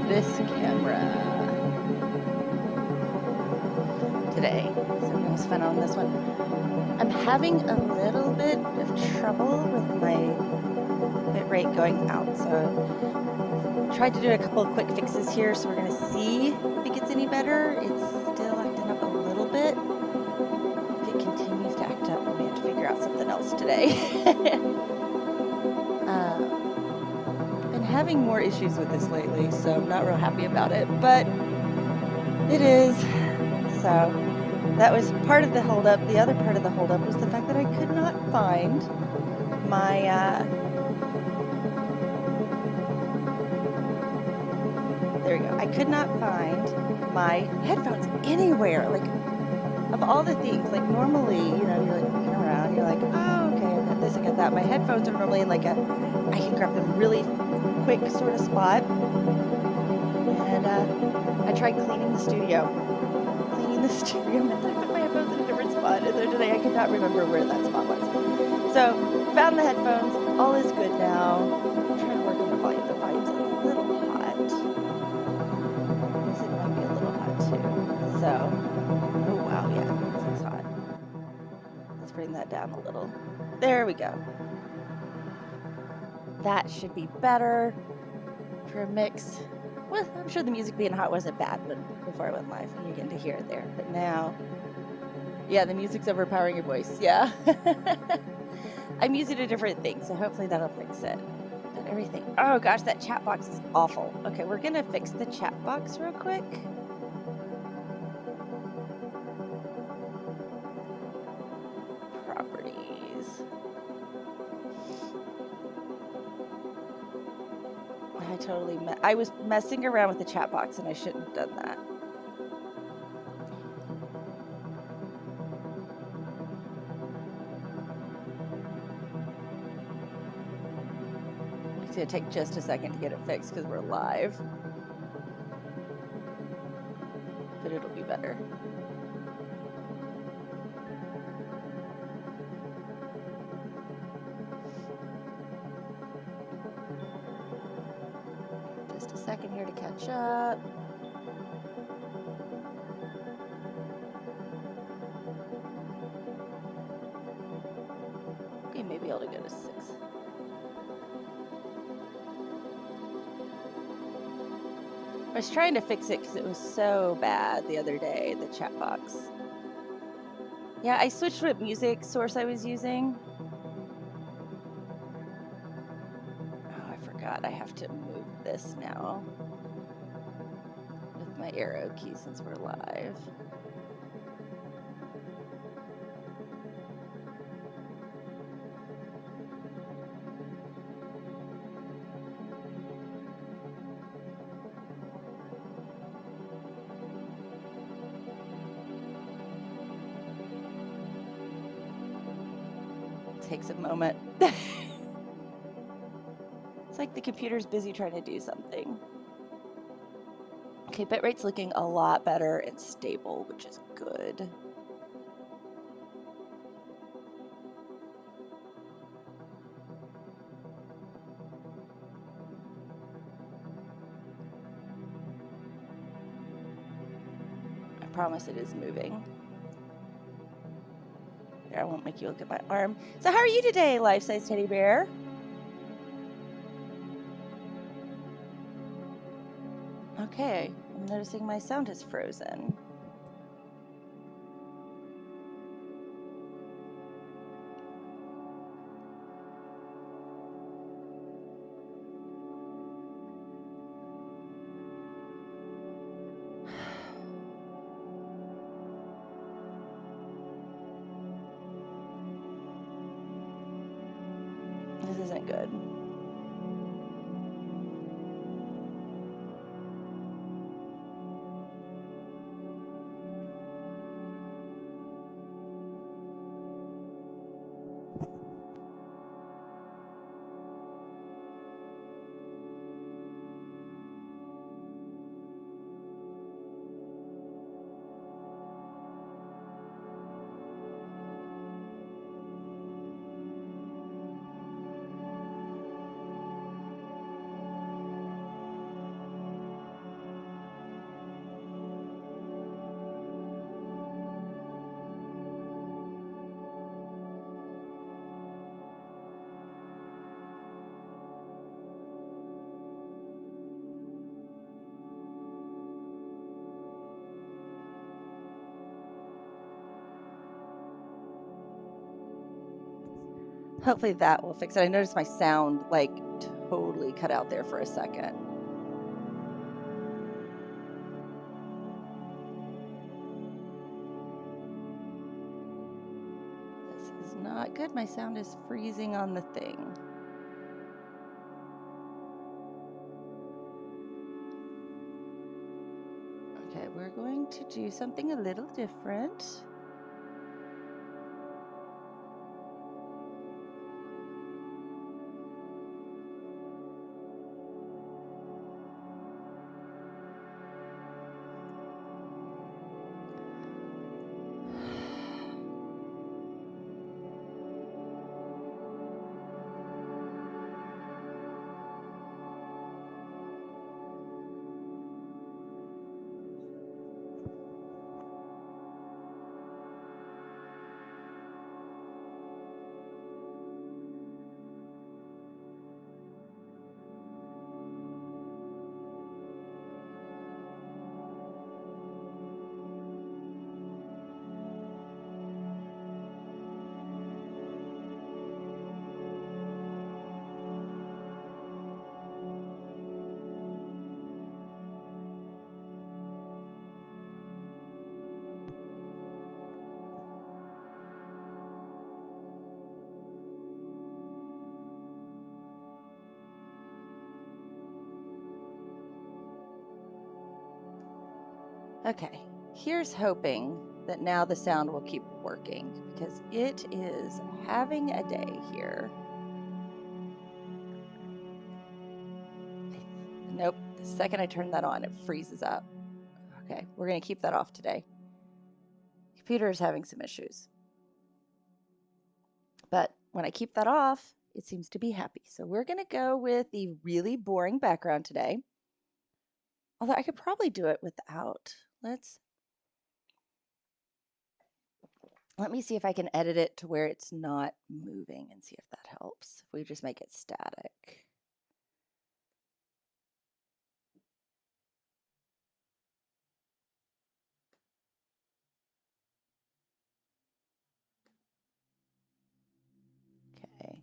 this camera today. So it was fun on this one. I'm having a little bit of trouble with my bitrate going out, so I tried to do a couple of quick fixes here, so we're going to see if it gets any better. It's still acting up a little bit. If it continues to act up, we have to figure out something else today. Been having more issues with this lately, so I'm not real happy about it, but it is. So that was part of the holdup. The other part of the holdup was the fact that I could not find my there we go. I could not find my headphones anywhere. Like, of all the things, like normally, you know, you're like looking around, you're like, oh, okay, I got this, I got that. My headphones are normally in like I can grab them really quick sort of spot. And I tried cleaning the studio. And I put my headphones in a different spot. And today I could not remember where that spot was. So found the headphones. All is good now. I'm trying to work on the volume. The volume's a little hot. This might be a little hot too. So, oh wow, yeah, this is hot. Let's bring that down a little. There we go. That should be better for a mix. Well, I'm sure the music being hot wasn't bad before I went live. You get to hear it there. But now, yeah, the music's overpowering your voice. Yeah. I'm using a different thing, so hopefully that'll fix it. But everything. Oh gosh, that chat box is awful. Okay, we're gonna fix the chat box real quick. Properties. I was messing around with the chat box and I shouldn't have done that. It's gonna take just a second to get it fixed because we're live. But it'll be better. Just a second here to catch up. Okay, maybe I'll go to 6. I was trying to fix it because it was so bad the other day, the chat box. Yeah, I switched what music source I was using. Oh, I forgot I have to move this now with my arrow key since we're live. Takes a moment. It's like the computer's busy trying to do something. Okay, bitrate's looking a lot better and stable, which is good. I promise it is moving. There, I won't make you look at my arm. So how are you today, life-size teddy bear? Okay, I'm noticing my sound is frozen. This isn't good. Hopefully that will fix it. I noticed my sound like totally cut out there for a second. This is not good. My sound is freezing on the thing. Okay, we're going to do something a little different. Okay, here's hoping that now the sound will keep working because it is having a day here. Nope, the second I turn that on, it freezes up. Okay, we're going to keep that off today. Computer is having some issues. But when I keep that off, it seems to be happy. So we're going to go with the really boring background today. Although I could probably do it without. Let me see if I can edit it to where it's not moving and see if that helps. If we just make it static. Okay.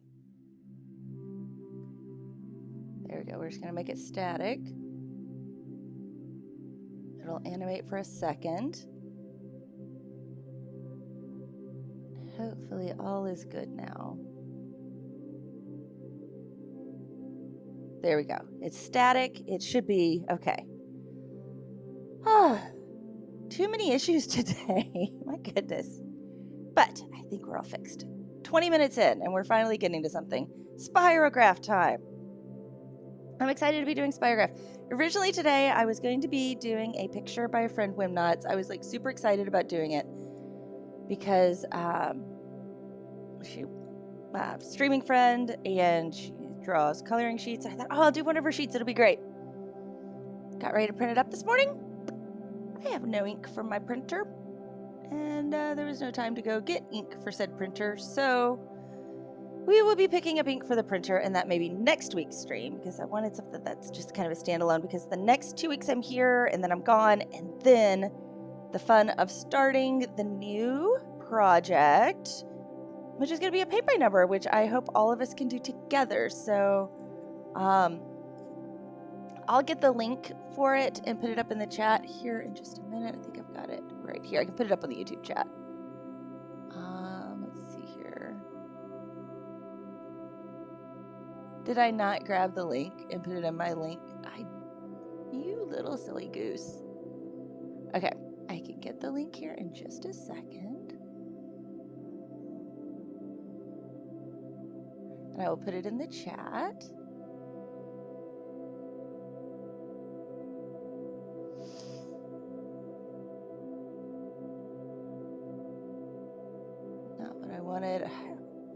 There we go. We're just going to make it static. It'll animate for a second. Hopefully all is good now. There we go. It's static. It should be okay. Too many issues today. My goodness. But I think we're all fixed. 20 minutes in, and we're finally getting to something. Spirograph time. I'm excited to be doing Spirograph. Originally today, I was going to be doing a picture by a friend, Wimnuts. I was like super excited about doing it because she streaming friend and she draws coloring sheets. I thought, oh, I'll do one of her sheets. It'll be great. Got ready to print it up this morning. I have no ink from my printer, and there was no time to go get ink for said printer, so we will be picking up ink for the printer, and that may be next week's stream, because I wanted something that's just kind of a standalone, because the next 2 weeks I'm here, and then I'm gone, and then the fun of starting the new project, which is going to be a paint by number, which I hope all of us can do together. So I'll get the link for it and put it up in the chat here in just a minute. I think I've got it right here. I can put it up on the YouTube chat. Let's see here. Did I not grab the link and put it in my link? You little silly goose. Okay, I can get the link here in just a second. And I will put it in the chat. Not what I wanted.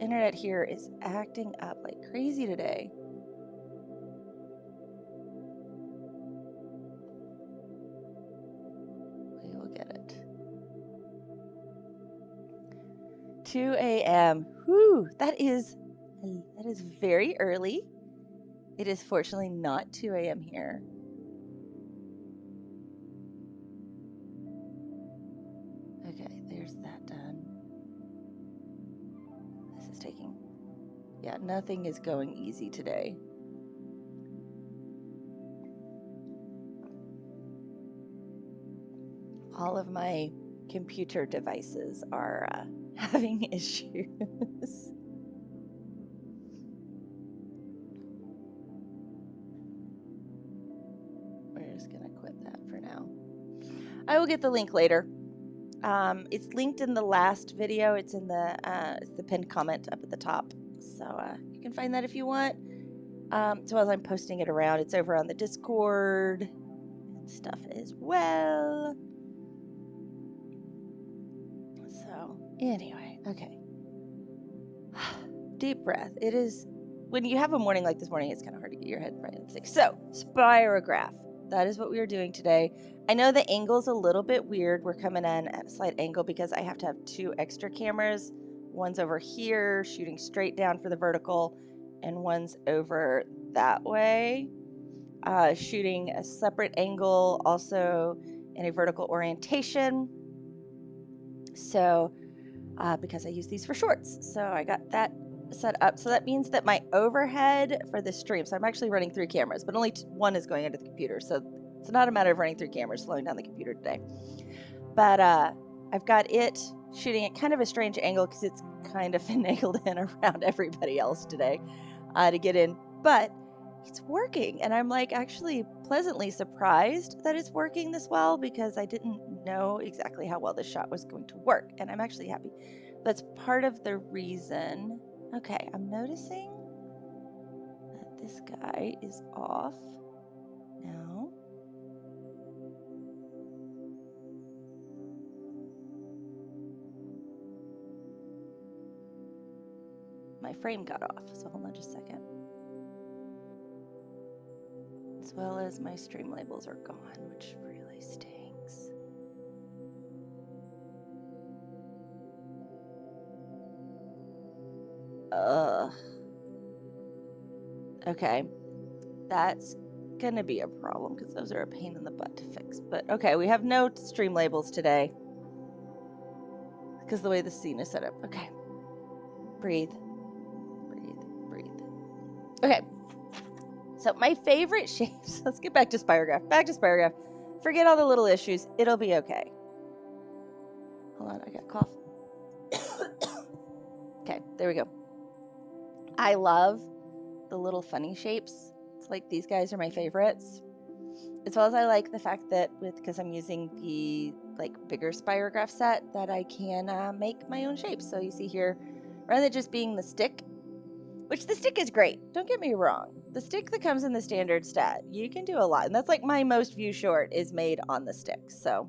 Internet here is acting up like crazy today. We will get it. 2 a.m. Whew, that is very early. It is fortunately not 2 a.m. here. Okay, there's that done. This is taking Yeah, nothing is going easy today. All of my computer devices are having issues. We're just gonna quit that for now. I will get the link later. It's linked in the last video. It's in it's the pinned comment up at the top. So you can find that if you want. So as I'm posting it around, it's over on the Discord and stuff as well. So anyway, okay. Deep breath. It is, when you have a morning like this morning, it's kind of hard to get your head right in the thing. So spirograph. That is what we are doing today. I know the angle's a little bit weird. We're coming in at a slight angle because I have to have 2 extra cameras. One's over here shooting straight down for the vertical, and one's over that way shooting a separate angle, also in a vertical orientation. So because I use these for shorts, so I got that set up. So that means that my overhead for the stream, so I'm actually running 3 cameras, but only one is going into the computer, so it's not a matter of running 3 cameras, slowing down the computer today. But I've got it shooting at kind of a strange angle because it's kind of finagled in around everybody else today to get in, but it's working, and I'm like actually pleasantly surprised that it's working this well because I didn't know exactly how well this shot was going to work, and I'm actually happy. That's part of the reason. Okay, I'm noticing that this guy is off now. My frame got off, so hold on just a second. As well as my stream labels are gone, which really stinks. Okay, that's gonna be a problem because those are a pain in the butt to fix. But okay, we have no stream labels today because the way the scene is set up. Okay, breathe, breathe, breathe. Okay, so my favorite shapes. Let's get back to Spirograph. Back to Spirograph. Forget all the little issues. It'll be okay. Hold on, I got a cough. Okay, there we go. I love the little funny shapes. It's like these guys are my favorites. As well as I like the fact that because I'm using the bigger Spirograph set, that I can make my own shapes. So you see here, rather than just being the stick, which the stick is great, don't get me wrong. The stick that comes in the standard stat, you can do a lot. And that's like my most view short is made on the stick. So,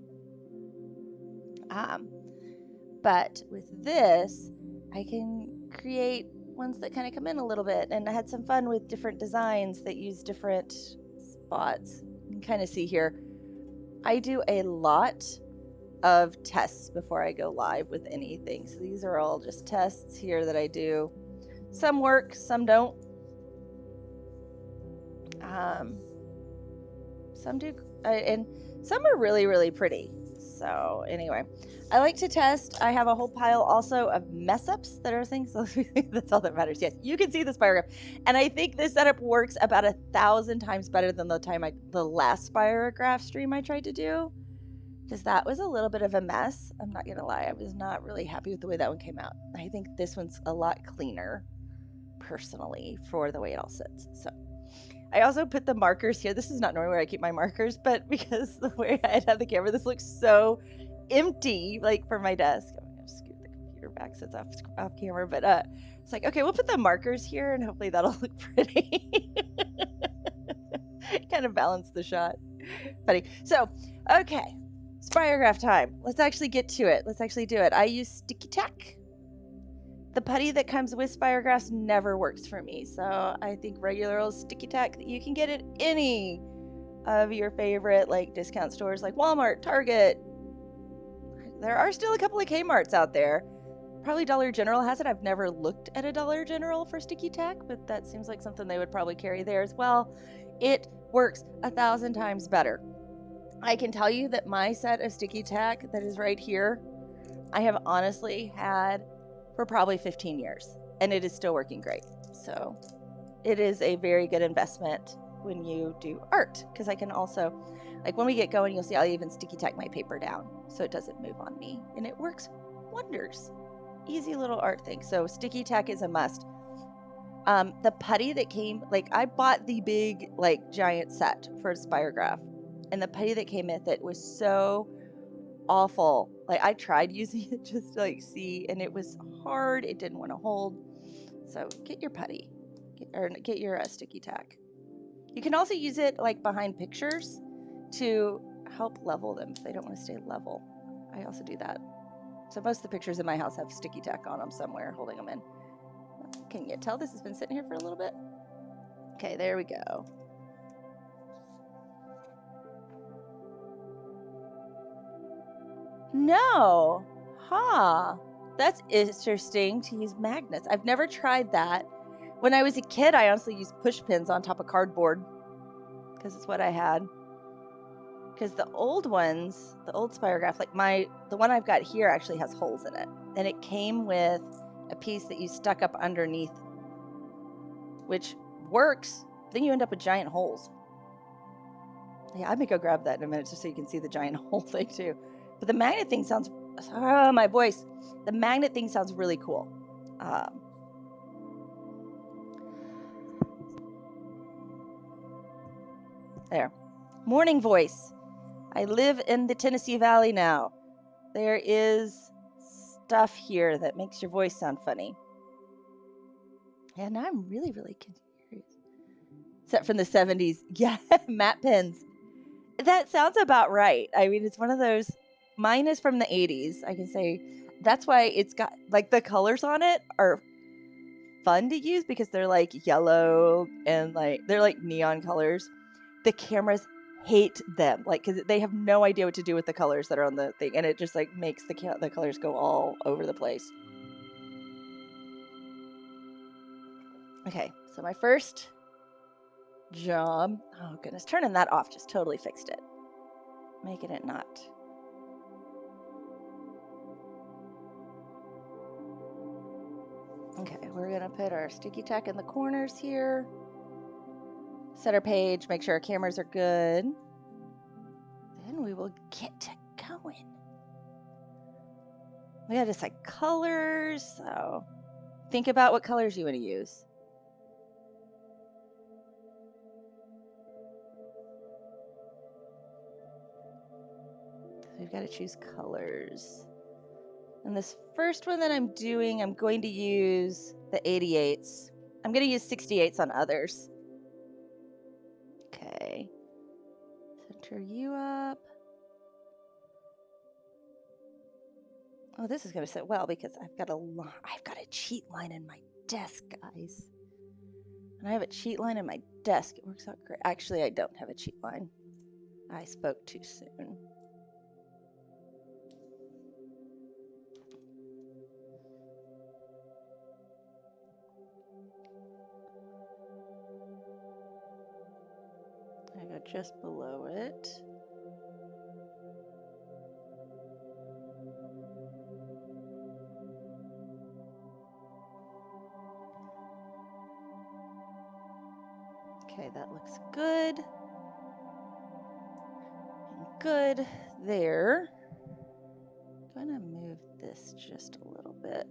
but with this, I can create ones that kind of come in a little bit. And I had some fun with different designs that use different spots. You can kind of see here, I do a lot of tests before I go live with anything. So these are all just tests here that I do. Some work, some don't. Some do, and some are really, really pretty. So anyway, I like to test. I have a whole pile also of mess ups that are things. So that's all that matters. Yes, you can see the Spirograph, and I think this setup works about 1,000 times better than the last Spirograph stream I tried to do, because that was a little bit of a mess. I'm not gonna lie, I was not really happy with the way that one came out. I think this one's a lot cleaner, personally, for the way it all sits. So I also put the markers here. This is not normally where I keep my markers, but because the way I have the camera, this looks so empty, like for my desk. I'm gonna scoot the computer back so it's off camera, but it's like, okay, we'll put the markers here and hopefully that'll look pretty. Kind of balance the shot. Funny. So, okay, Spirograph time. Let's actually get to it. Let's actually do it. I use sticky tack. The putty that comes with Spirographs never works for me, so I think regular old sticky tack that you can get at any of your favorite discount stores like Walmart, Target. There are still a couple of Kmarts out there. Probably Dollar General has it. I've never looked at a Dollar General for sticky tack, but that seems like something they would probably carry there as well. It works 1,000 times better. I can tell you that my set of sticky tack that is right here, I have honestly had for probably 15 years. and it is still working great. So it is a very good investment when you do art, because I can also, like when we get going, you'll see I'll even sticky tack my paper down so it doesn't move on me, and it works wonders. Easy little art thing. So sticky tack is a must. The putty that came, like I bought the big, like giant set for Spirograph, and the putty that came with it was so awful. Like I tried using it just to like see, and it was hard. It didn't want to hold. So get your putty, get your sticky tack. You can also use it like behind pictures to help level them if they don't want to stay level. I also do that. So most of the pictures in my house have sticky tack on them somewhere, holding them in. Can you tell this has been sitting here for a little bit? Okay, there we go. No. Huh. That's interesting to use magnets. I've never tried that. When I was a kid, I honestly used push pins on top of cardboard because it's what I had. Because the old ones, the old Spirograph, like the one I've got here actually has holes in it. And it came with a piece that you stuck up underneath, which works. Then you end up with giant holes. Yeah, I may go grab that in a minute just so you can see the giant hole thing too. But the magnet thing sounds, oh, my voice. The magnet thing sounds really cool. There. Morning voice. I live in the Tennessee Valley now. There is stuff here that makes your voice sound funny. Yeah, now I'm really, really curious. Except from the 70s. Yeah, matte pens. That sounds about right. I mean, it's one of those. Mine is from the 80s. I can say that's why it's got, like, the colors on it are fun to use because they're like yellow and like they're like neon colors. The cameras hate them, like, because they have no idea what to do with the colors that are on the thing, and it just like makes the colors go all over the place. Okay, so my first job, oh goodness, turning that off just totally fixed it, making it not. Okay, we're gonna put our sticky tack in the corners here, set our page, make sure our cameras are good, then we will get to going. We gotta decide colors, so think about what colors you want to use. We've got to choose colors. And this first one that I'm doing, I'm going to use the 88s. I'm going to use 68s on others. Okay. Center you up. Oh, this is going to sit well because I've got a cheat line in my desk, guys. And I have a cheat line in my desk. It works out great. Actually, I don't have a cheat line. I spoke too soon. I go just below it. Okay, that looks good. Good there. I'm going to move this just a little bit.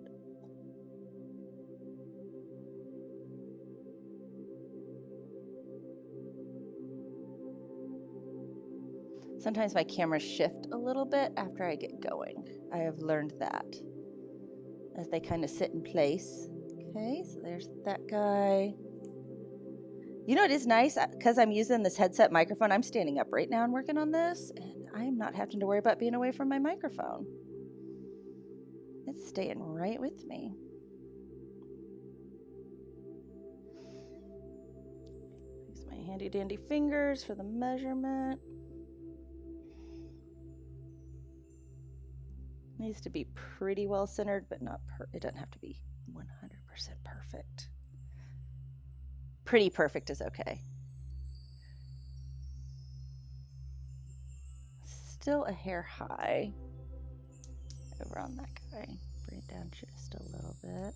Sometimes my cameras shift a little bit after I get going. I have learned that as they kind of sit in place. Okay, so there's that guy. You know, it is nice because I'm using this headset microphone. I'm standing up right now and working on this, and I'm not having to worry about being away from my microphone. It's staying right with me. Use my handy dandy fingers for the measurement. Needs to be pretty well centered, but not it doesn't have to be 100% perfect. Pretty perfect is okay. Still a hair high over on that guy. Bring it down just a little bit.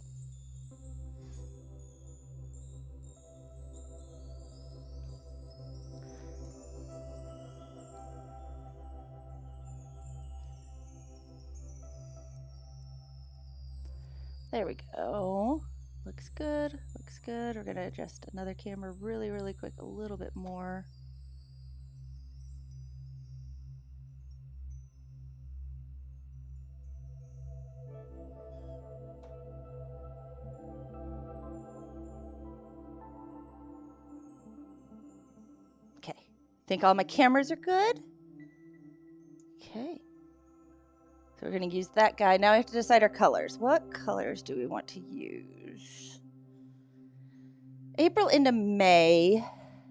There we go. Looks good. Looks good. We're going to adjust another camera really, really quick, a little bit more. Okay. Think all my cameras are good? Okay. So we're going to use that guy. Now we have to decide our colors. What colors do we want to use? April into May.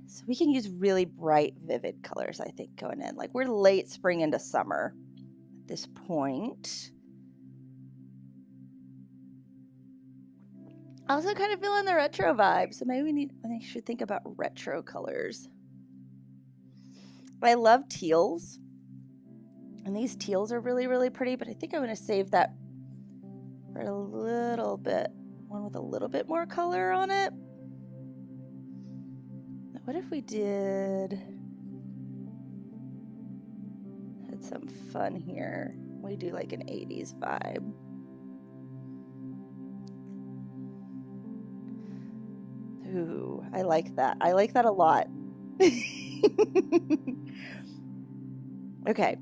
So we can use really bright, vivid colors, I think, going in. Like we're late spring into summer at this point. Also kind of feeling the retro vibe. So maybe I think should think about retro colors. I love teals. And these teals are really, really pretty, but I think I'm going to save that for a little bit. One with a little bit more color on it. What if we had some fun here? We do like an 80s vibe. Ooh, I like that. I like that a lot. Okay.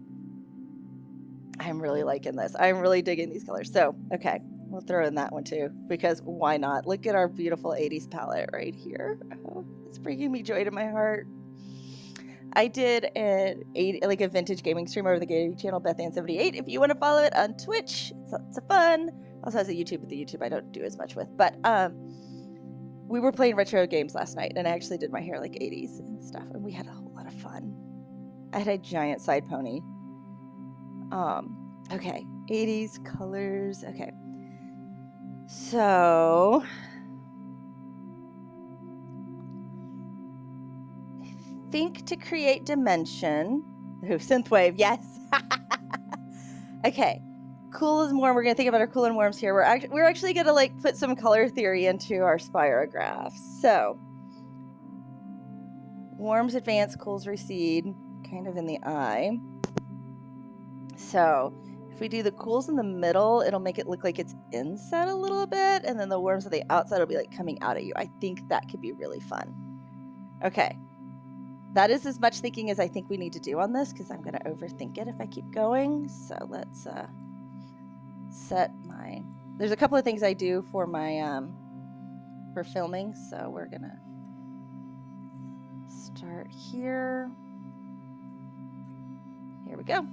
I'm really liking this. I'm really digging these colors. So, okay, we'll throw in that one too, because why not? Look at our beautiful 80s palette right here. Oh, it's bringing me joy to my heart. I did a vintage gaming stream over the gaming channel, BethAnn78. If you want to follow it on Twitch, it's lots of fun. Also has a YouTube, but the YouTube I don't do as much with. But we were playing retro games last night, and I actually did my hair like 80s and stuff, and we had a whole lot of fun. I had a giant side pony. Okay, 80s colors. Okay, so I think to create dimension. Ooh, synthwave, yes. Okay, cool as warm. We're gonna think about our cool and warms here. We're actually gonna like put some color theory into our spirograph. So warms advance, cools recede, kind of in the eye. So if we do the cools in the middle, it'll make it look like it's inset a little bit, and then the warms on the outside will be like coming out at you. I think that could be really fun. Okay. That is as much thinking as I think we need to do on this, because I'm going to overthink it if I keep going. So let's set my... There's a couple of things I do for my for filming, so we're going to start here. Here we go.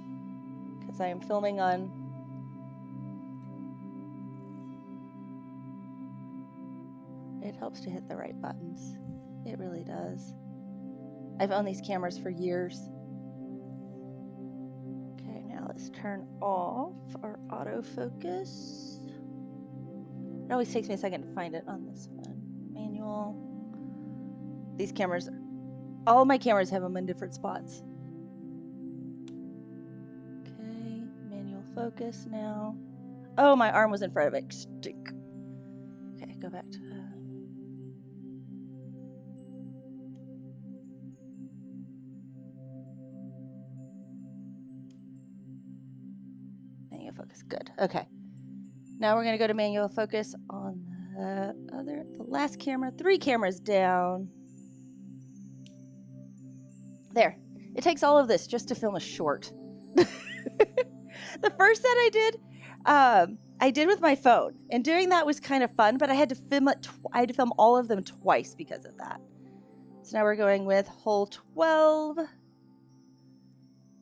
Because I am filming on... It helps to hit the right buttons. It really does. I've owned these cameras for years. Okay, now let's turn off our autofocus. It always takes me a second to find it on this one. Manual. These cameras, all my cameras have them in different spots. Okay, manual focus now. Oh, my arm was in front of it. Stick. Okay, go back to manual focus. Good. Okay. Now we're going to go to manual focus on the last camera. 3 cameras down. There. It takes all of this just to film a short. The first set I did with my phone, and doing that was kind of fun, but I had to film it. I had to film all of them twice because of that. So now we're going with hole 12,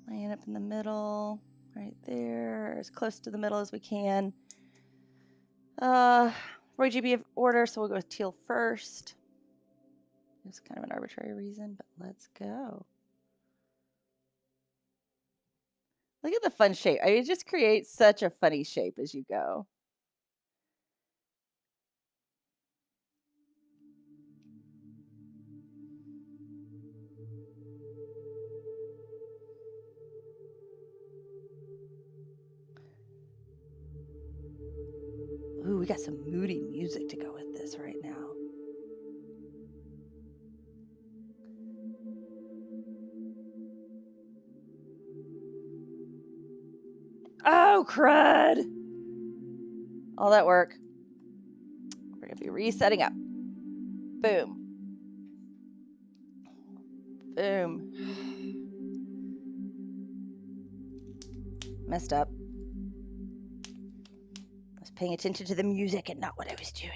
laying up in the middle, right there, as close to the middle as we can. RGB order, so we'll go with teal first. It's kind of an arbitrary reason, but let's go. Look at the fun shape. I mean, it just creates such a funny shape as you go. Ooh, we got some moody music to go with this right now. Oh, crud! All that work. So you're resetting up. Boom. Boom. Messed up. I was paying attention to the music and not what I was doing.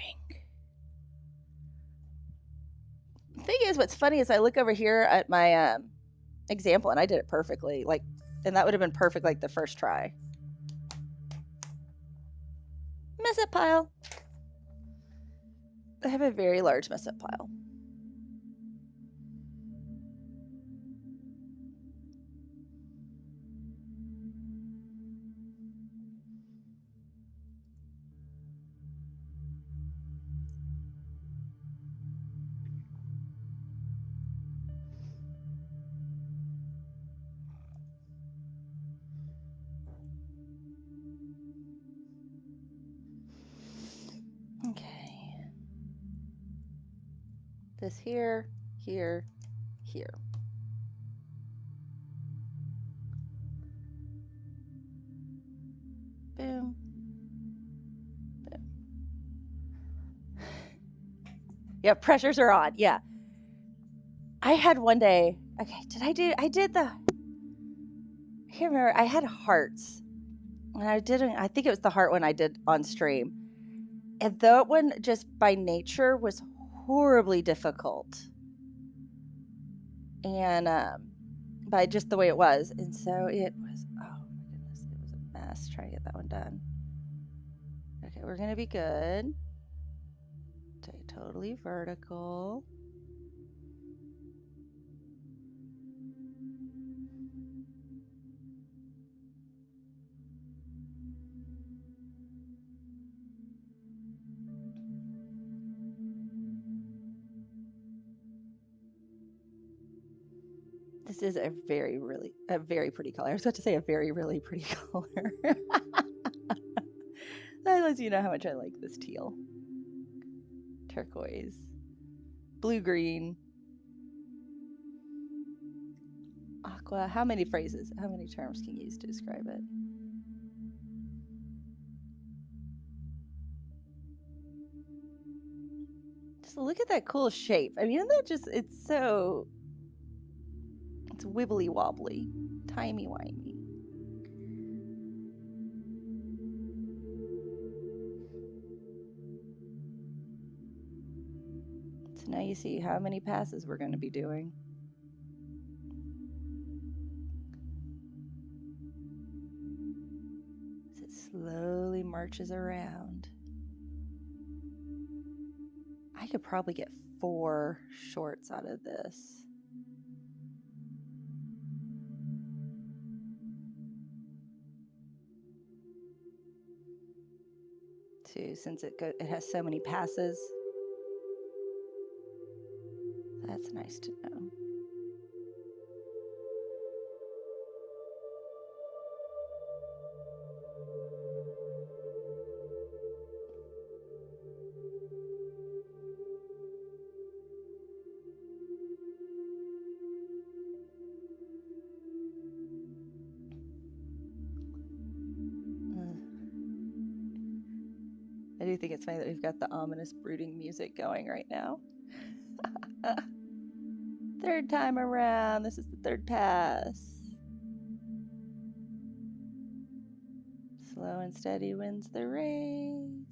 The thing is, what's funny is I look over here at my example and I did it perfectly. Like, and that would have been perfect like the first try. Mess up pile. I have a very large mess up pile. Okay. This here, here, here. Boom. Boom. Yeah, pressures are on. Yeah. I had one day, okay, I did the, I can't remember, I had hearts. And I think it was the heart one I did on stream. And that one just by nature was horribly difficult. And by just the way it was. And so it was, oh my goodness, it was a mess trying to get that one done. Okay, we're going to be good. Stay totally vertical. This is a very pretty color. I was about to say a very, really pretty color. That lets you know how much I like this teal. Turquoise. Blue-green. Aqua. How many phrases, how many terms can you use to describe it? Just look at that cool shape. I mean, isn't that just, it's wibbly wobbly, timey wimey. So now you see how many passes we're going to be doing. As it slowly marches around. I could probably get 4 shorts out of this. Too, since it has so many passes. That's nice to know. I do think it's funny that we've got the ominous brooding music going right now. Third time around. This is the third pass. Slow and steady wins the race.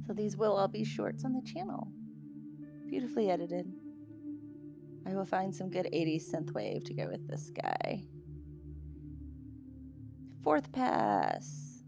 So these will all be shorts on the channel. Beautifully edited. I will find some good 80s synthwave to go with this guy. 4th pass.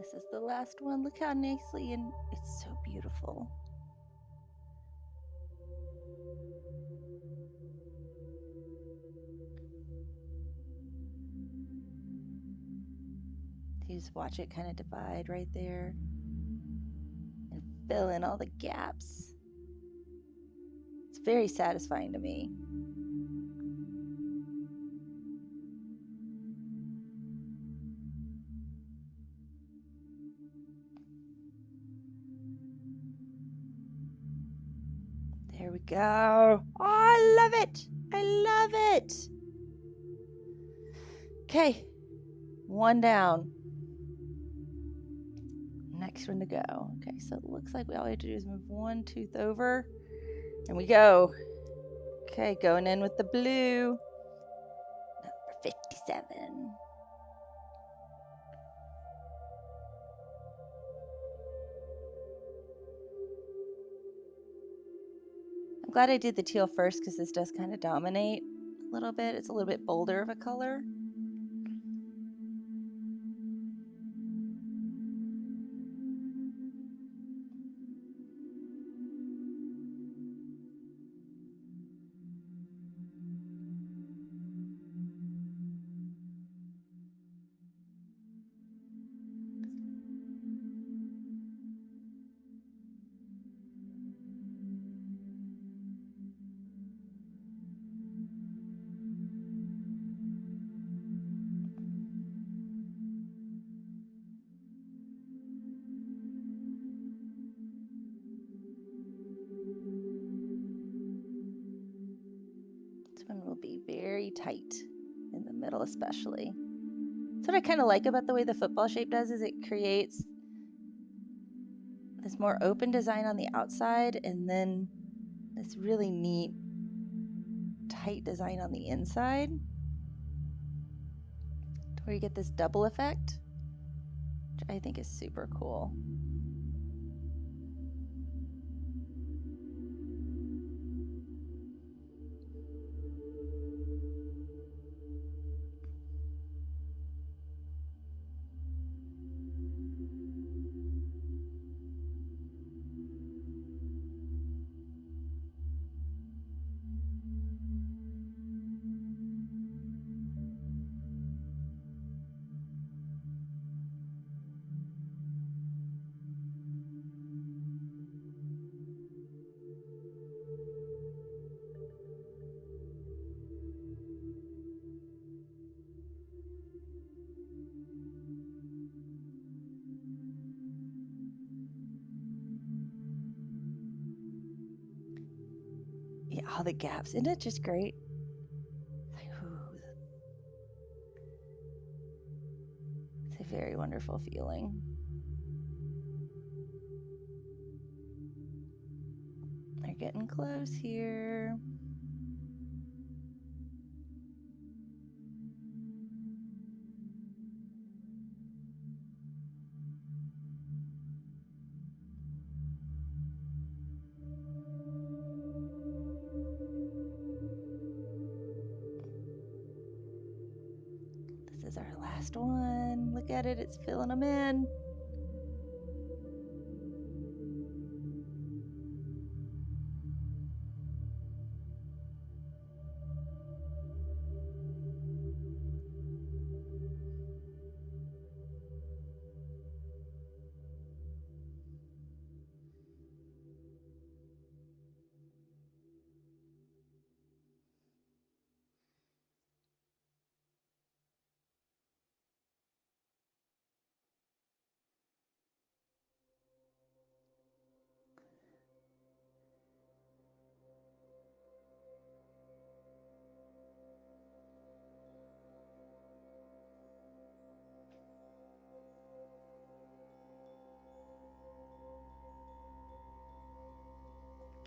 This is the last one. Look how nicely, and it's so beautiful. You just watch it kind of divide right there and fill in all the gaps. It's very satisfying to me. There we go. Oh, I love it. I love it. Okay, one down. Next one to go. Okay, so it looks like all we have to do is move one tooth over, and we go. Okay, going in with the blue. Number 57. I'm glad I did the teal first because this does kind of dominate a little bit. It's a little bit bolder of a color. This one will be very tight in the middle especially. That's what I kind of like about the way the football shape does, is it creates this more open design on the outside and then this really neat tight design on the inside, where you get this double effect, which I think is super cool. Yeah, all the gaps. Isn't it just great? Like, it's a very wonderful feeling. They're getting close here. This is our last one. Look at it, it's filling them in.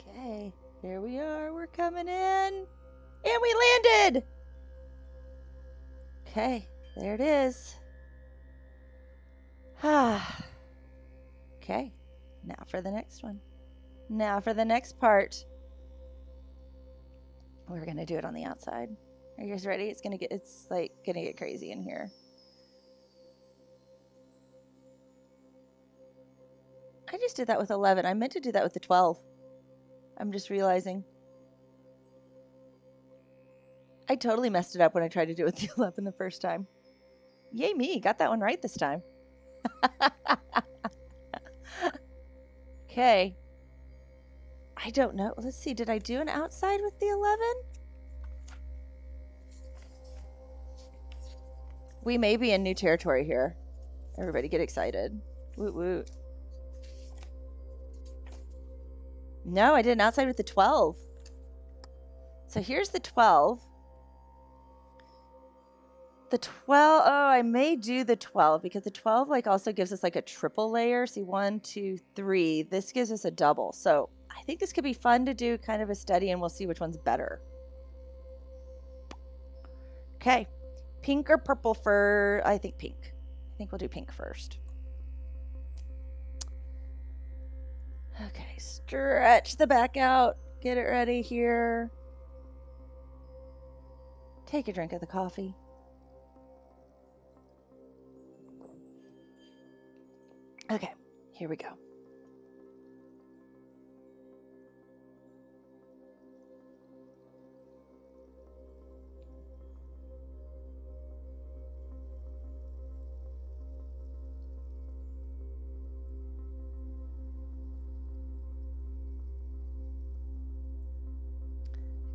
Okay, here we are. We're coming in. And we landed! Okay, there it is. Okay, now for the next one. Now for the next part. We're gonna do it on the outside. Are you guys ready? It's like gonna get crazy in here. just did that with 11. I meant to do that with the 12. I'm just realizing. I totally messed it up when I tried to do it with the 11 the first time. Yay me, got that one right this time. Okay. I don't know. Let's see, did I do an outside with the 11? We may be in new territory here. Everybody get excited. Woot woot. No, I did an outside with the 12. So here's the 12. The 12, oh, I may do the 12 because the 12 like also gives us like a triple layer. See, 1, 2, 3. This gives us a double. So I think this could be fun to do kind of a study and we'll see which one's better. Okay. Pink or purple fur? I think pink. I think we'll do pink first. Okay, stretch the back out. Get it ready here. Take a drink of the coffee. Okay, here we go.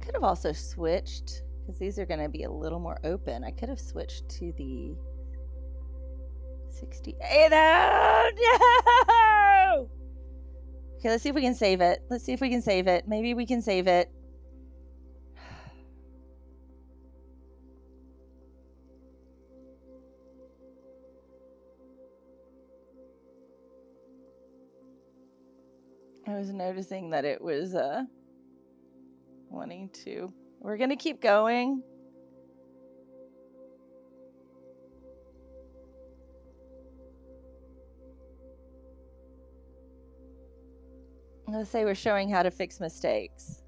Could have also switched because these are going to be a little more open. I could have switched to the 68. Oh, no! Okay, let's see if we can save it. Let's see if we can save it. Maybe we can save it. I was noticing that it was wanting to. We're going to keep going. Let's say we're showing how to fix mistakes.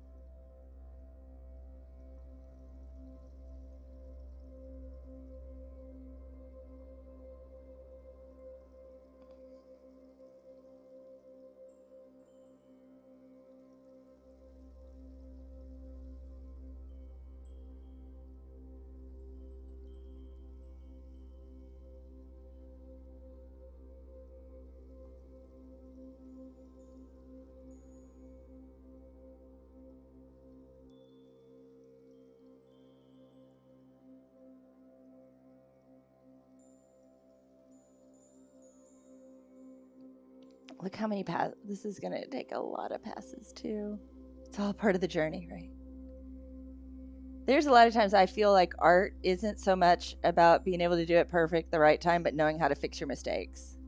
Look how many passes. This is going to take a lot of passes too. It's all part of the journey, right? There's a lot of times I feel like art isn't so much about being able to do it perfect the right time, but knowing how to fix your mistakes.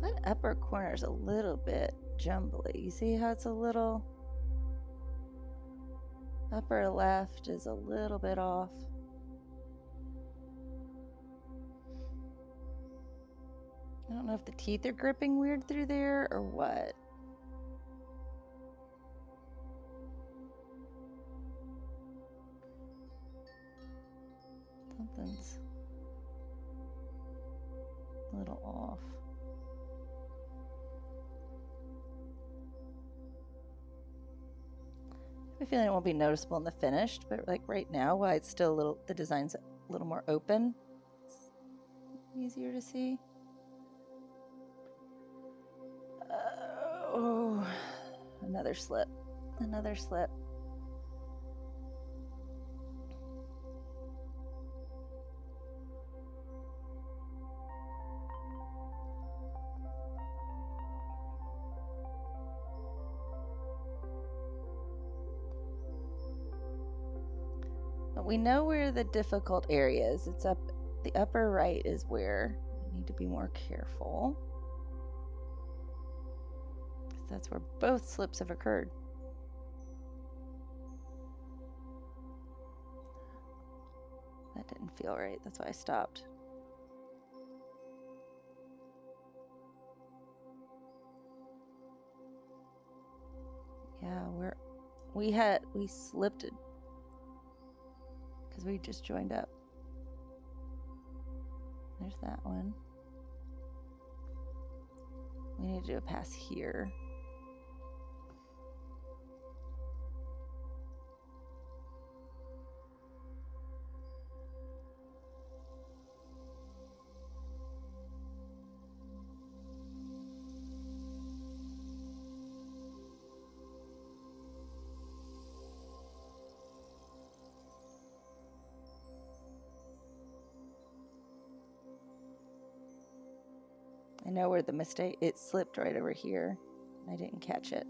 That upper corner is a little bit jumbly. You see how it's a little... Upper left is a little bit off. I don't know if the teeth are gripping weird through there or what. Something's a little off. I have a feeling it won't be noticeable in the finished, but like right now, while it's still a little, the design's a little more open, it's easier to see. Oh, another slip, another slip. But we know where the difficult area is. It's up, the upper right is where we need to be more careful. That's where both slips have occurred. That didn't feel right. That's why I stopped. Yeah, we slipped it because we just joined up. There's that one. We need to do a pass here. I know where the mistake, it slipped right over here. I didn't catch it.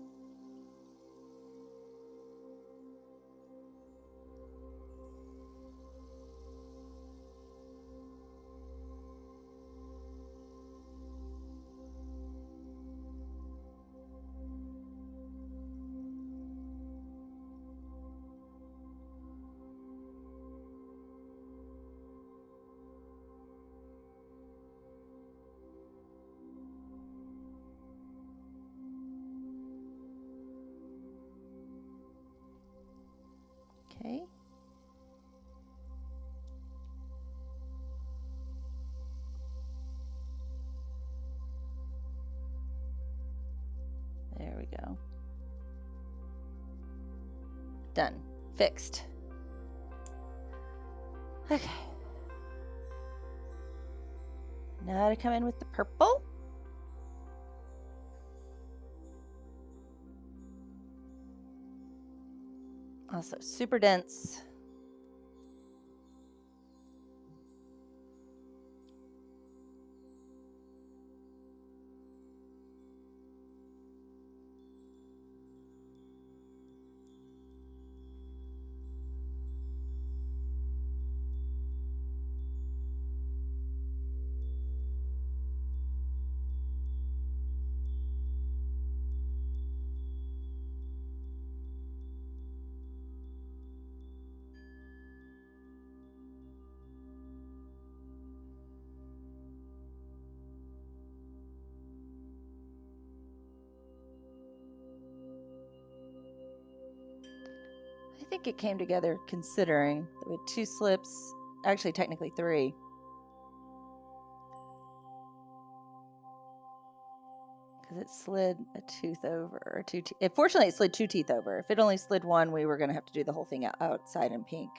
Okay. There we go. Done. Fixed. Okay. Now to come in with the purple. Also super dense. I think it came together considering that we had 2 slips, actually technically 3. Because it slid a tooth over, or 2 teeth. Fortunately, it slid 2 teeth over. If it only slid 1, we were going to have to do the whole thing outside in pink.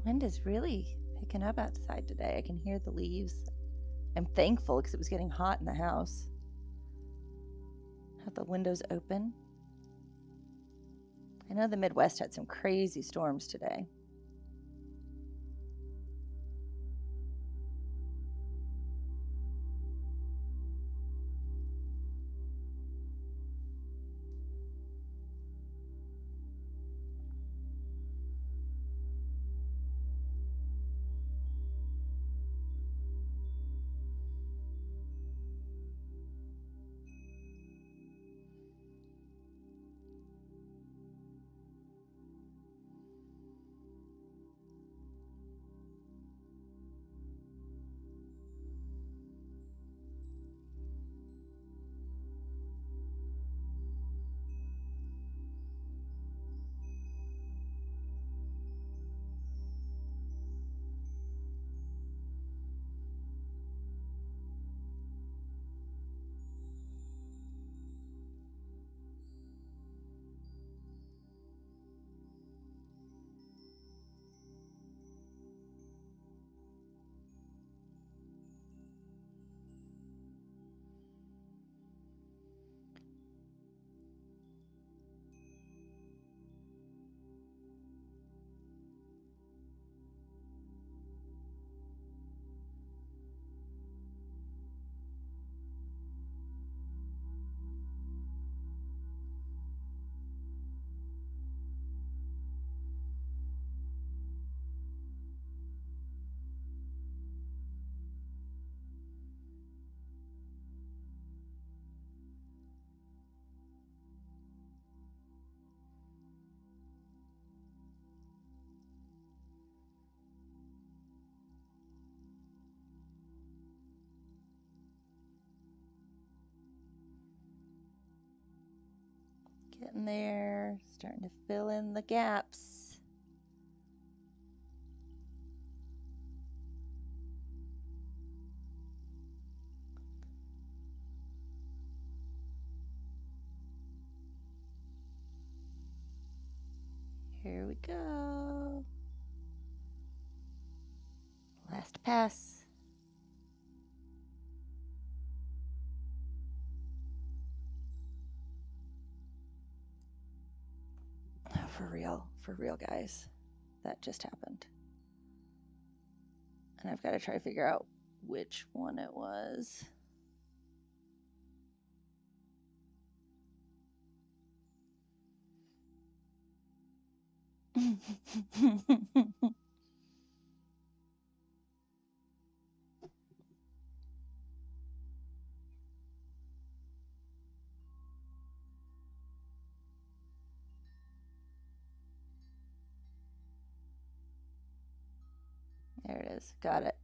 Wind is really picking up outside today. I can hear the leaves. I'm thankful because it was getting hot in the house. Have the windows open. I know the Midwest had some crazy storms today. Getting there, starting to fill in the gaps. Here we go. Last pass. For real, guys. That just happened. And I've got to try to figure out which one it was. There it is. Got it.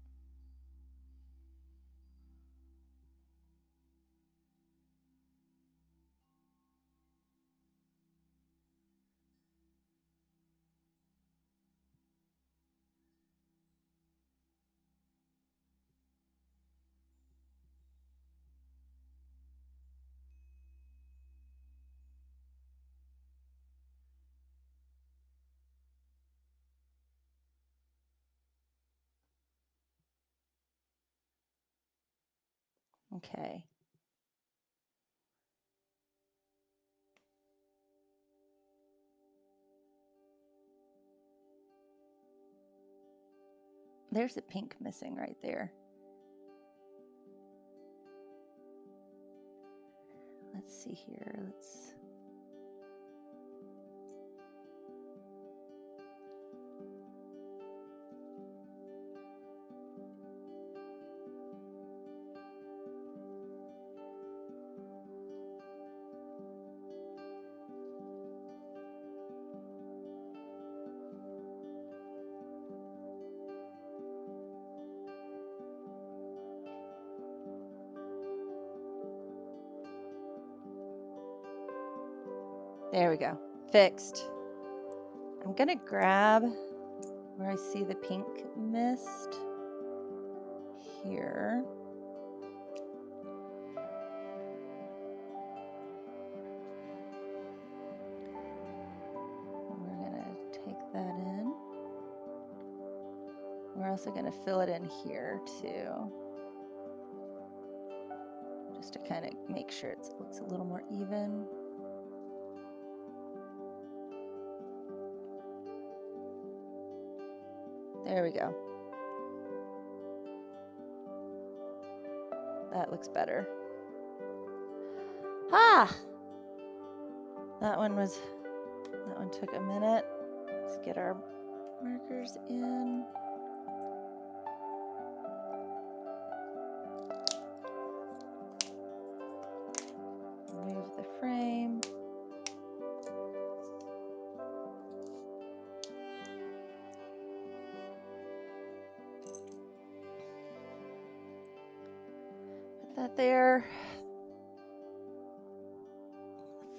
Okay. There's a pink missing right there. Let's see here. There we go. Fixed. I'm gonna grab where I see the pink mist here. We're gonna take that in. We're also going to fill it in here too, just to kind of make sure it looks a little more even. There we go. That looks better. Ah! That one took a minute. Let's get our markers in. Move the frame. Put that there.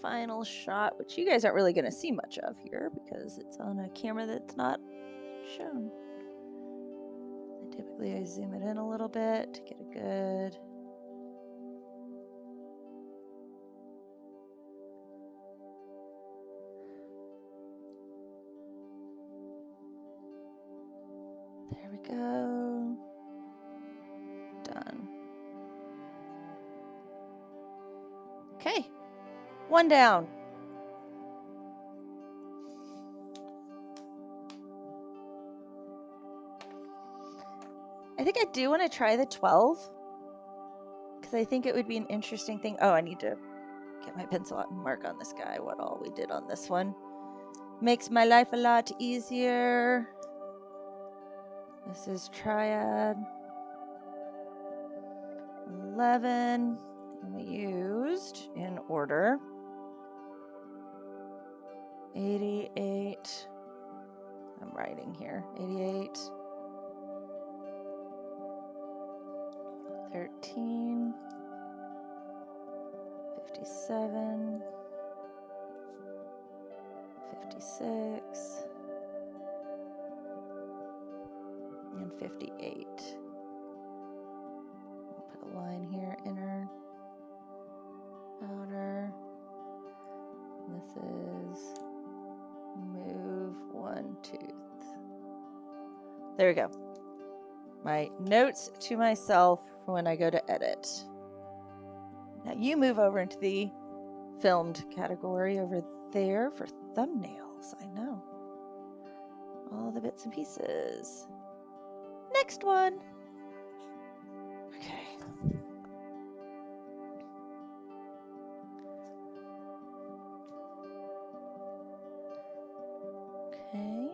Final shot, which you guys aren't really going to see much of here because it's on a camera that's not shown. Typically I zoom it in a little bit to get a good there we go. Done. Okay, one down. I think I do want to try the 12 because I think it would be an interesting thing. Oh, I need to get my pencil out and mark on this guy what all we did on this one. Makes my life a lot easier. This is triad 11, and we used in order 88. I'm writing here. 88, 13, 57, 56, and 58. We'll put a line here, inner, outer. This is move one tooth. There we go. My notes to myself for when I go to edit. Now you move over into the filmed category over there for thumbnails. I know. All the bits and pieces. Next one. Okay. Okay.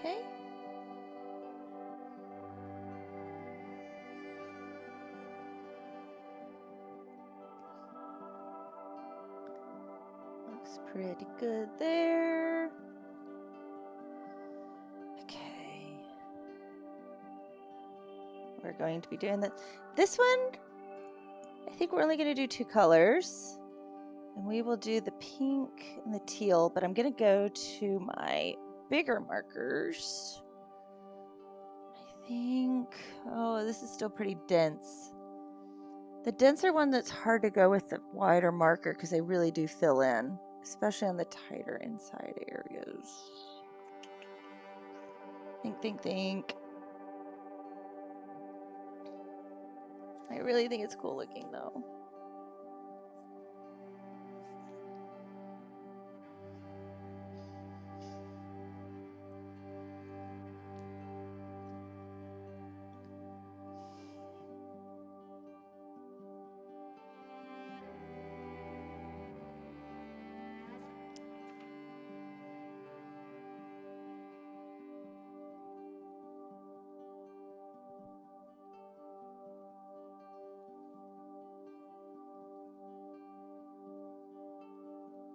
Okay. Looks pretty good there. Okay. We're going to be doing that. This one, I think we're only going to do 2 colors. And we will do the pink and the teal, but I'm going to go to my bigger markers. I think, oh, this is still pretty dense. The denser one that's hard to go with the wider marker because they really do fill in, especially on the tighter inside areas. Think. I really think it's cool looking though.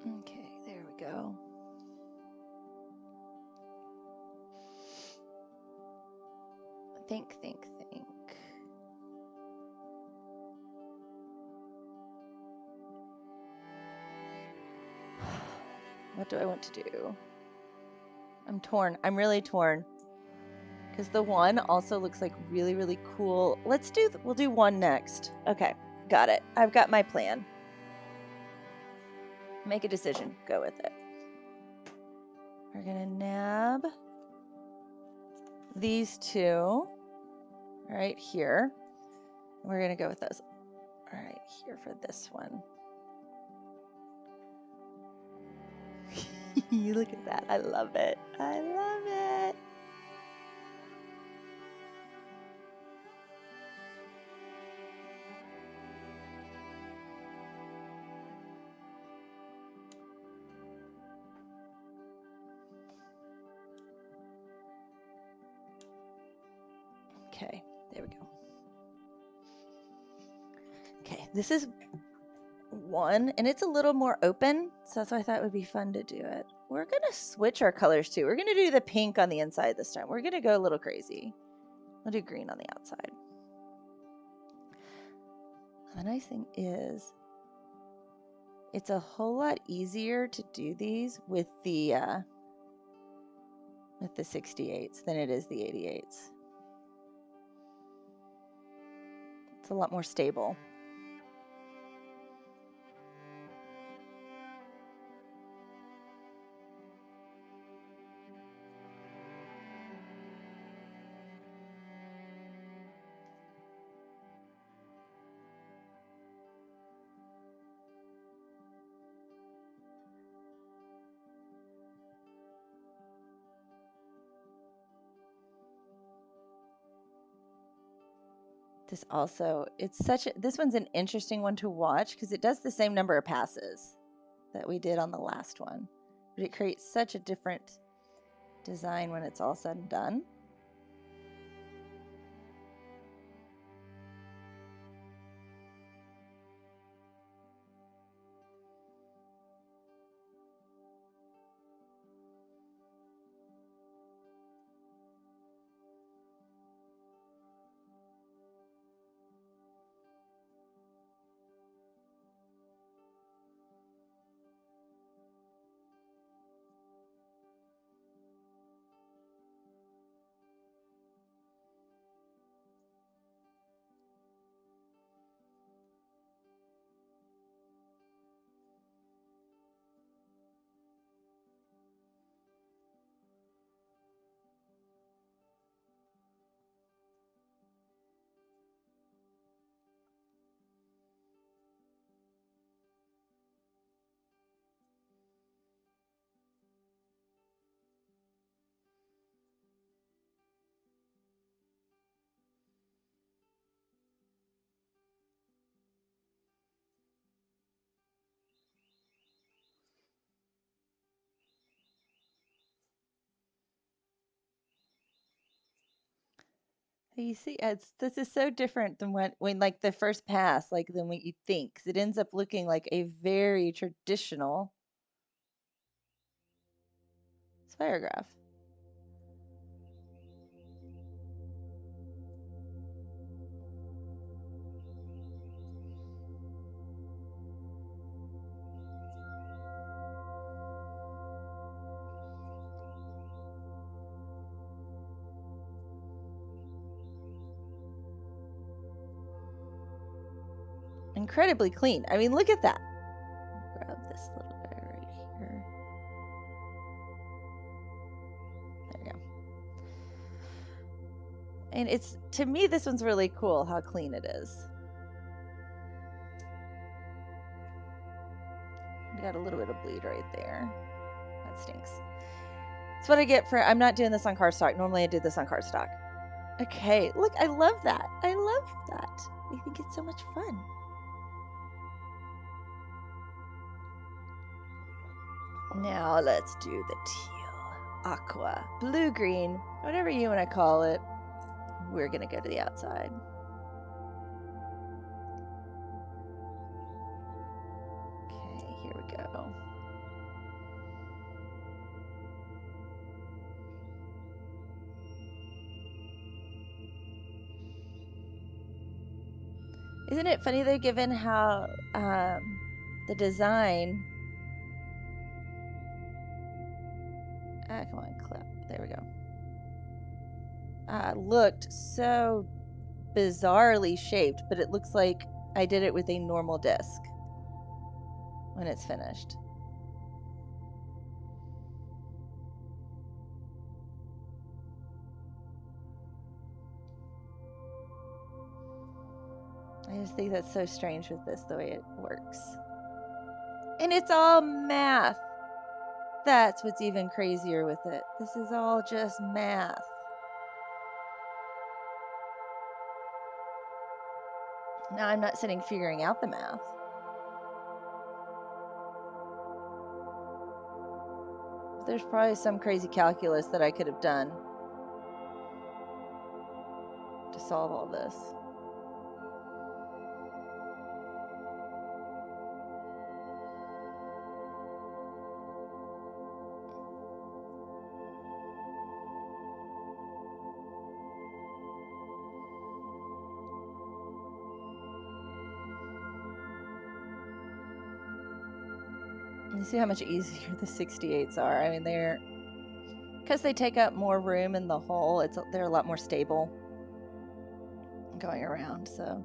Okay, there we go. Think. What do I want to do? I'm torn. I'm really torn. Because the one also looks like really, really cool. We'll do one next. Okay, got it. I've got my plan. Make a decision. Go with it. We're gonna nab these two right here. We're gonna go with those right here for this one. Look at that. I love it. I love it. Okay, there we go. Okay, this is one, and it's a little more open, so that's why I thought it would be fun to do it. We're gonna switch our colors too. We're gonna do the pink on the inside this time. We're gonna go a little crazy. We'll do green on the outside. The nice thing is it's a whole lot easier to do these with the 68s than it is the 88s. It's a lot more stable. This also, this one's an interesting one to watch because it does the same number of passes that we did on the last one, but it creates such a different design when it's all said and done. You see, this is so different than when like the first pass, like than what you think. 'Cause it ends up looking like a very traditional spirograph. Incredibly clean. I mean, look at that. Grab this little guy right here. There we go. And to me, this one's really cool how clean it is. We got a little bit of bleed right there. That stinks. That's what I get for, I'm not doing this on cardstock. Normally I do this on cardstock. Okay, look, I love that. I love that. I think it's so much fun. Now let's do the teal, aqua, blue, green, whatever you want to call it. We're going to go to the outside. Okay, here we go. Isn't it funny though, given how the design... come on, clip. There we go. Looked so bizarrely shaped, but it looks like I did it with a normal disc when it's finished. I just think that's so strange with this, the way it works. And it's all math. That's what's even crazier with it. This is all just math. Now I'm not sitting figuring out the math. There's probably some crazy calculus that I could have done to solve all this. You see how much easier the 68s are. I mean, they're, because they take up more room in the hole, they're a lot more stable going around, so.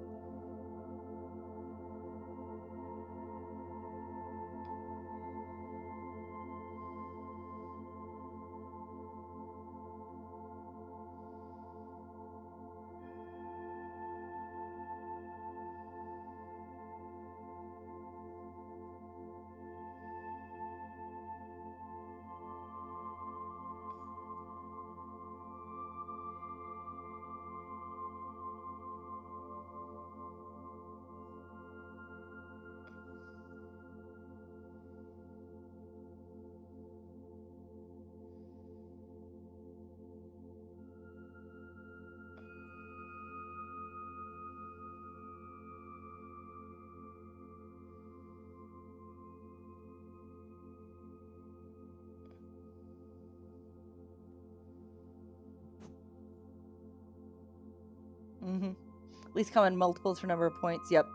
At least common multiples for number of points. Yep.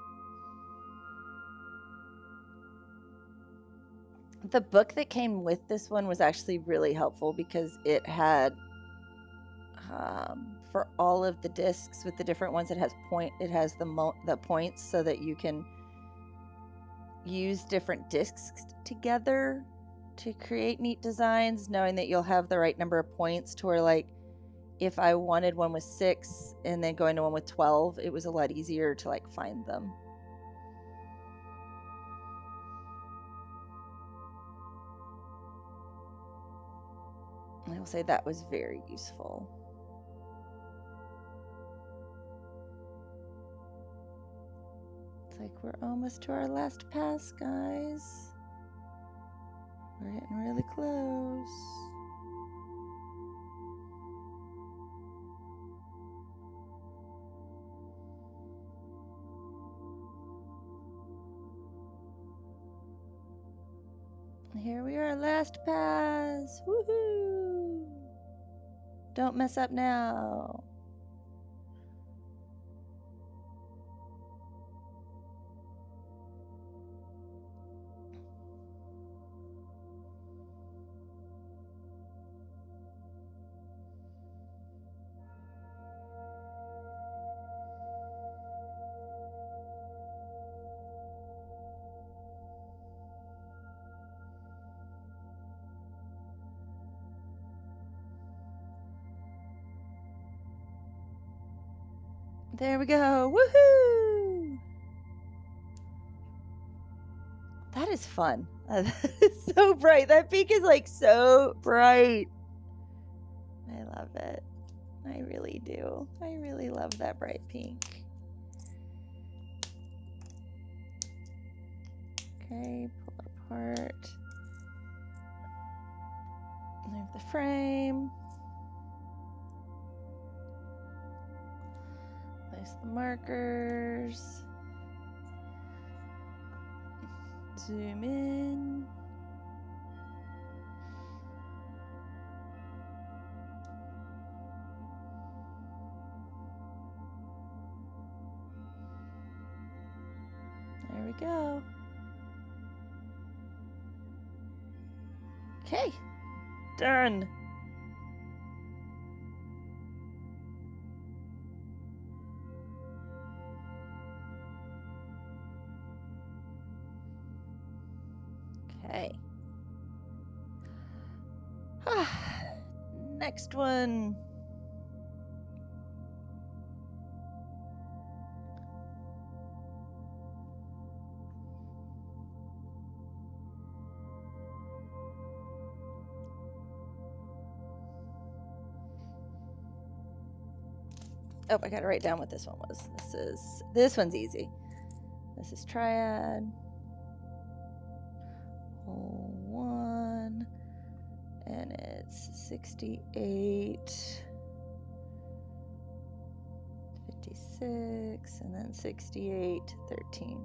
The book that came with this one was actually really helpful because it had for all of the discs with the different ones, it has the points so that you can use different discs together to create neat designs, knowing that you'll have the right number of points to where, like, if I wanted one with 6 and then going to one with 12, it was a lot easier to like find them. I will say that was very useful. It's like we're almost to our last pass, guys. We're getting really close. Here we are, last pass. Woohoo! Don't mess up now. There we go. Woohoo! That is fun. It's so bright. That peak is like so bright. I love it. I really do. I really love that bright pink. Okay, pull it apart. Move the frame. Place the markers. Zoom in. we go. Okay, done. Okay. Next one. Oh, I gotta write down what this one was. This one's easy. This is triad. Hole 1. And it's 68, 56, and then 68, 13.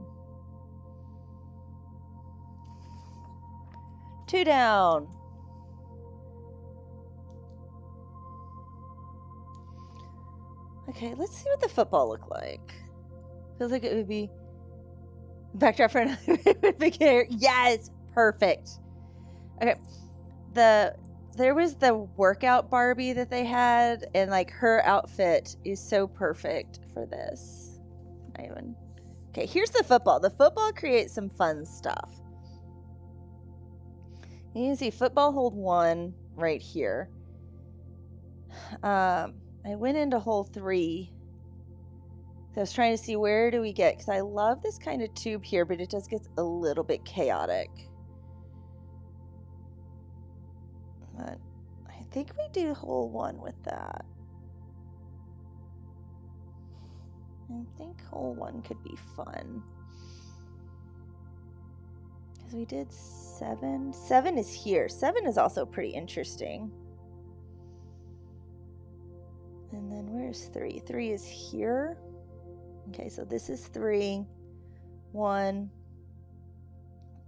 2 down. Okay, let's see what the football look like. Feels like it would be backdrop for another beginner. Yes, perfect. Okay, there was the workout Barbie that they had, and like her outfit is so perfect for this. Okay, here's the football. The football creates some fun stuff. You can see football hold 1 right here. I went into hole 3. So I was trying to see where do we get, because I love this kind of tube here, but it does get a little bit chaotic. But I think we do hole 1 with that. I think hole 1 could be fun. Because we did 7. 7 is here. 7 is also pretty interesting. And then where's 3? 3 is here. Okay, so this is 3, 1,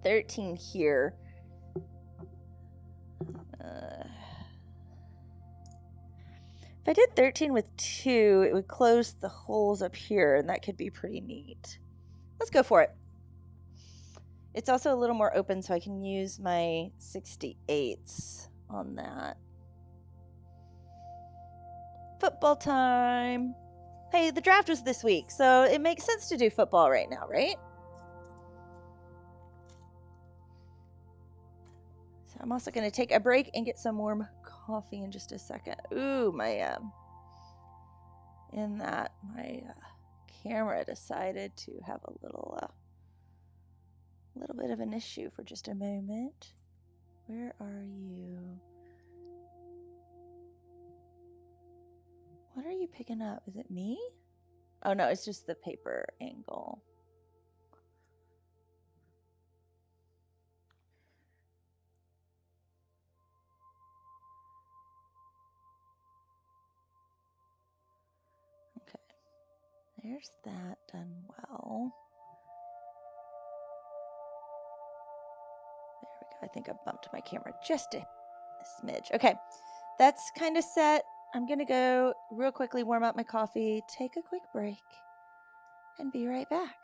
13 here. If I did 13 with 2, it would close the holes up here, and that could be pretty neat. Let's go for it. It's also a little more open, so I can use my 68s on that. Football time. Hey, the draft was this week, so it makes sense to do football right now, right? So I'm also going to take a break and get some warm coffee in just a second. Ooh, my camera decided to have a little bit of an issue for just a moment. Where are you? What are you picking up? Is it me? Oh no, it's just the paper angle. Okay, there's that done well. There we go. I think I bumped my camera just a smidge. Okay, that's kind of set. I'm gonna go real quickly warm up my coffee, take a quick break, and be right back.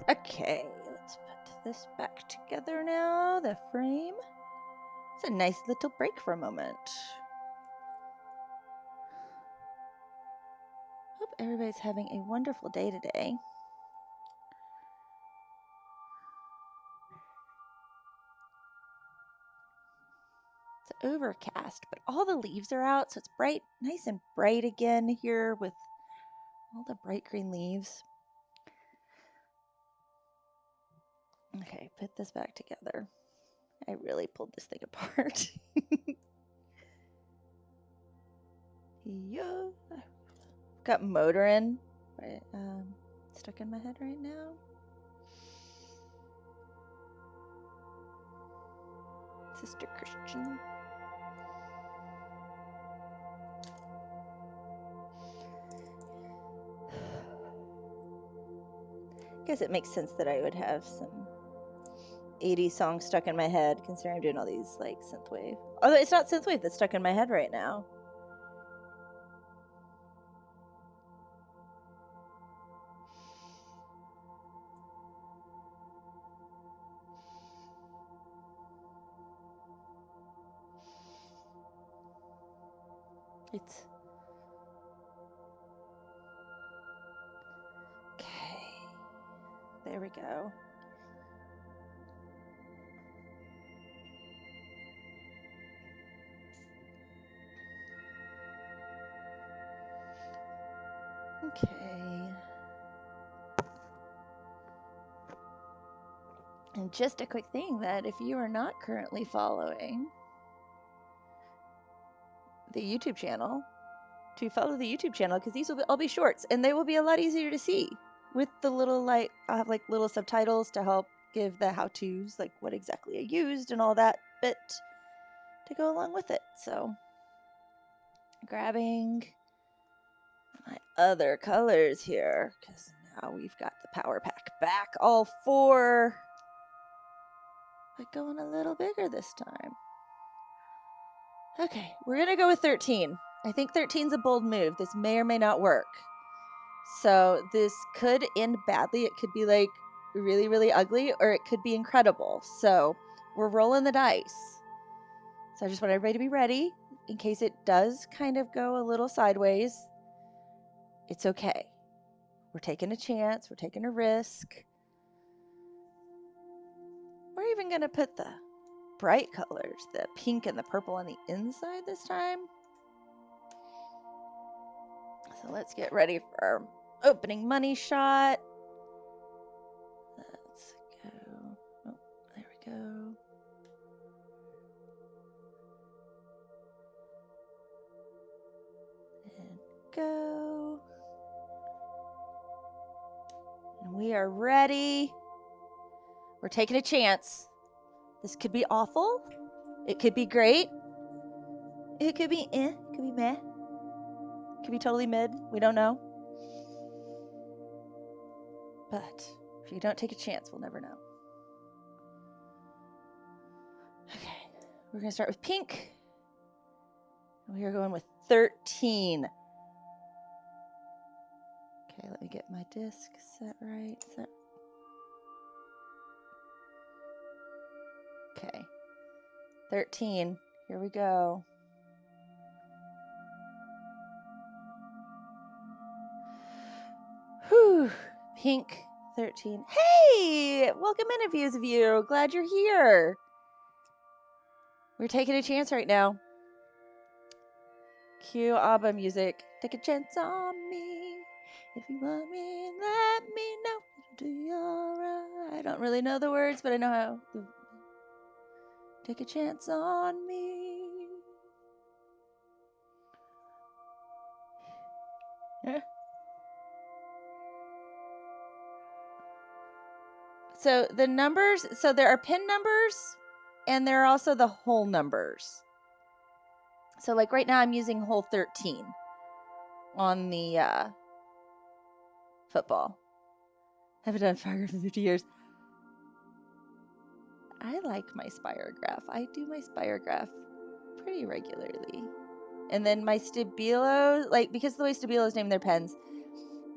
Okay, let's put this back together now, the frame. It's a nice little break for a moment. Hope everybody's having a wonderful day today. It's overcast, but all the leaves are out, so it's bright, nice and bright again here with all the bright green leaves. Okay, put this back together. I really pulled this thing apart. Yeah. Got Motorin right, stuck in my head right now. Sister Christian. I guess it makes sense that I would have some 80s songs stuck in my head, considering I'm doing all these like synthwave. Although it's not synthwave that's stuck in my head right now. It's okay. There we go. Okay. And just a quick thing that if you are not currently following the YouTube channel, to follow the YouTube channel, because these will all be shorts and they will be a lot easier to see with the little like I'll have like little subtitles to help give the how-tos, like what exactly I used and all that bit to go along with it. So grabbing my other colors here, because now we've got the power pack back, all four, but going a little bigger this time. Okay, we're gonna go with 13. I think 13's a bold move. This may or may not work. So this could end badly. It could be like really, really ugly, or it could be incredible. So we're rolling the dice. So I just want everybody to be ready in case it does kind of go a little sideways. It's okay. We're taking a chance. We're taking a risk. We're even going to put the bright colors, the pink and the purple on the inside this time. So let's get ready for our opening money shot. Let's go. Oh, there we go. And go. And we are ready. We're taking a chance. This could be awful. It could be great. It could be eh. It could be meh. It could be totally mid. We don't know. But if you don't take a chance, we'll never know. Okay. We're going to start with pink. We are going with 13. Okay, let me get my disc set right. Okay. 13. Here we go. Whew. Pink 13. Hey! Welcome in, views of you. Glad you're here. We're taking a chance right now. Cue ABBA music. Take a chance on me. If you want me, let me know. It'll do you alright. I don't really know the words, but I know how. Take a chance on me. So the numbers, so there are pin numbers and there are also the hole numbers. So like right now I'm using hole 13 on the football. I haven't done Spirograph in 50 years. I like my Spirograph. I do my Spirograph pretty regularly. And then my Stabilo, like because of the way Stabilos name their pens,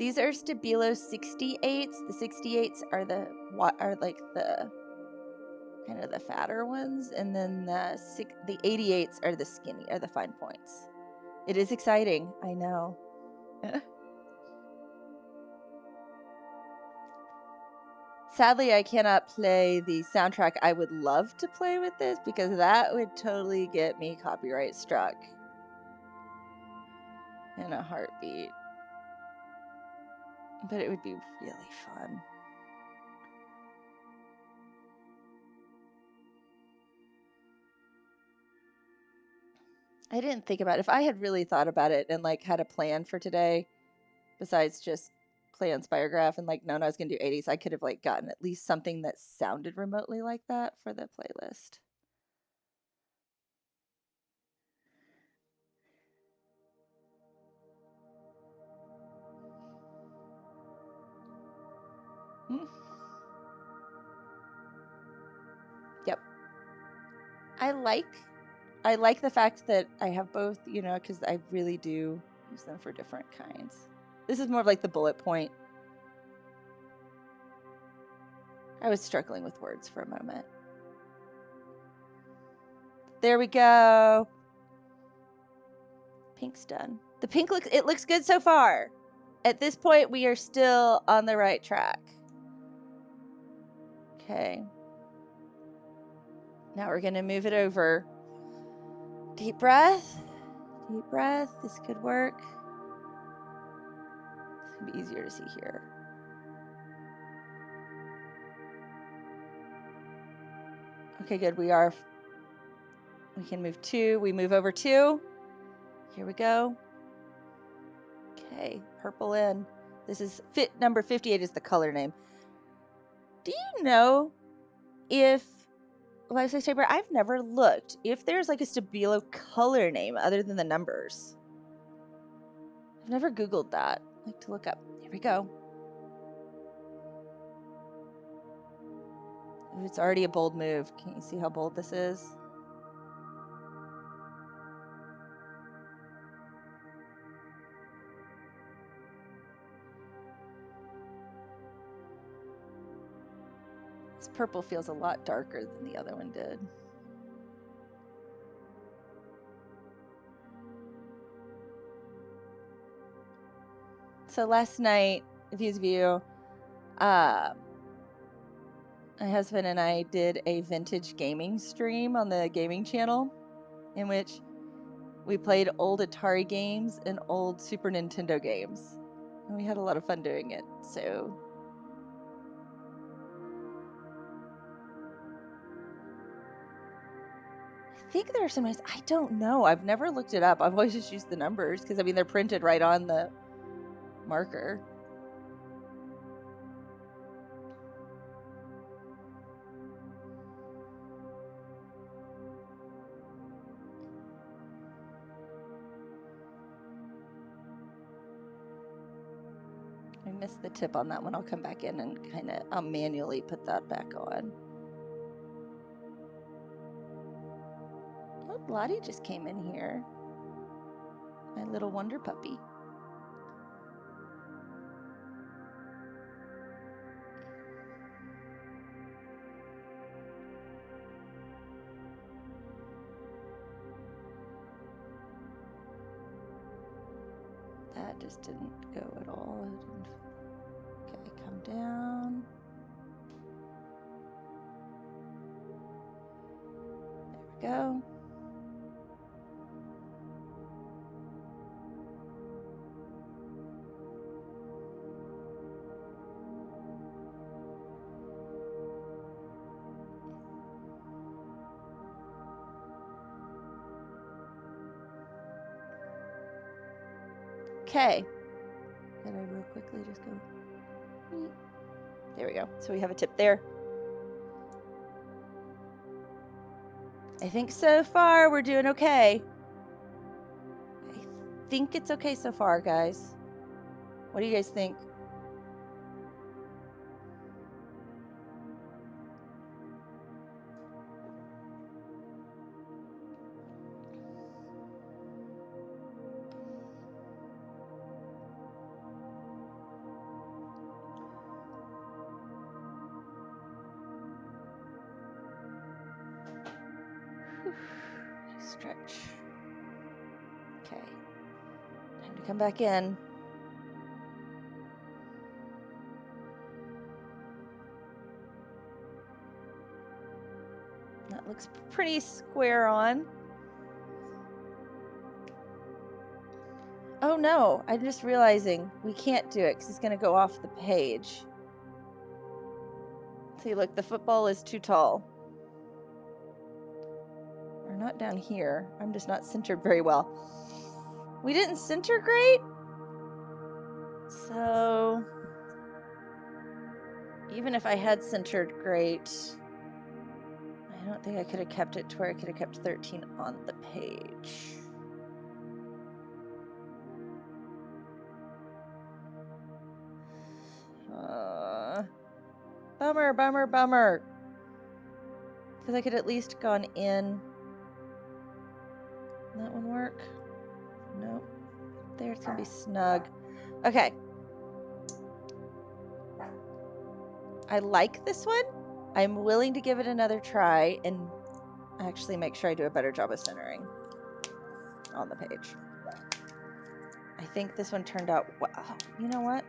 These are Stabilo 68s. The 68s are like the kind of the fatter ones, and then the 88s are the skinny, are the fine points. It is exciting, I know. Sadly, I cannot play the soundtrack. I would love to play with this because that would totally get me copyright struck in a heartbeat. But it would be really fun. I didn't think about it. If I had really thought about it and like had a plan for today, besides just play on Spirograph and like known I was gonna do 80s, I could have like gotten at least something that sounded remotely like that for the playlist. Yep. I like the fact that I have both, you know, because I really do use them for different kinds. This is more of like the bullet point. I was struggling with words for a moment. There we go. Pink's done. The pink looks good so far. At this point, we are still on the right track. Okay. Now we're going to move it over. Deep breath. Deep breath. This could work. It's going to be easier to see here. Okay, good. We can move 2. We move over 2. Here we go. Okay, purple in. This is number 58 is the color name. Do you know if Life-Size Paper, I've never looked if there's like a Stabilo color name other than the numbers. I've never Googled that. I'd like to look up. Here we go. Ooh, it's already a bold move. Can you see how bold this is? This purple feels a lot darker than the other one did. So last night, Views View, my husband and I did a vintage gaming stream on the gaming channel in which we played old Atari games and old Super Nintendo games. And we had a lot of fun doing it. So I think there are some ways, I don't know. I've never looked it up. I've always just used the numbers because I mean they're printed right on the marker. I missed the tip on that one. I'll come back in and I'll manually put that back on. Oh, Lottie just came in here. My little wonder puppy. That just didn't go at all. Okay, come down. There we go. Okay. Gotta real quickly just go. There we go. So we have a tip there. I think so far we're doing okay. I think it's okay so far, guys. What do you guys think? Whew. Stretch. Okay. Time to come back in. That looks pretty square on. Oh no, I'm just realizing we can't do it because it's going to go off the page. See, look, the football is too tall. Or not down here. I'm just not centered very well. We didn't center great. So even if I had centered great, I don't think I could have kept it to where I could have kept 13 on the page. Bummer, bummer, bummer. Because I could at least gone in. That one work? Nope. There, it's gonna be snug. Okay. I like this one. I'm willing to give it another try and actually make sure I do a better job of centering on the page. I think this one turned out well. You know what?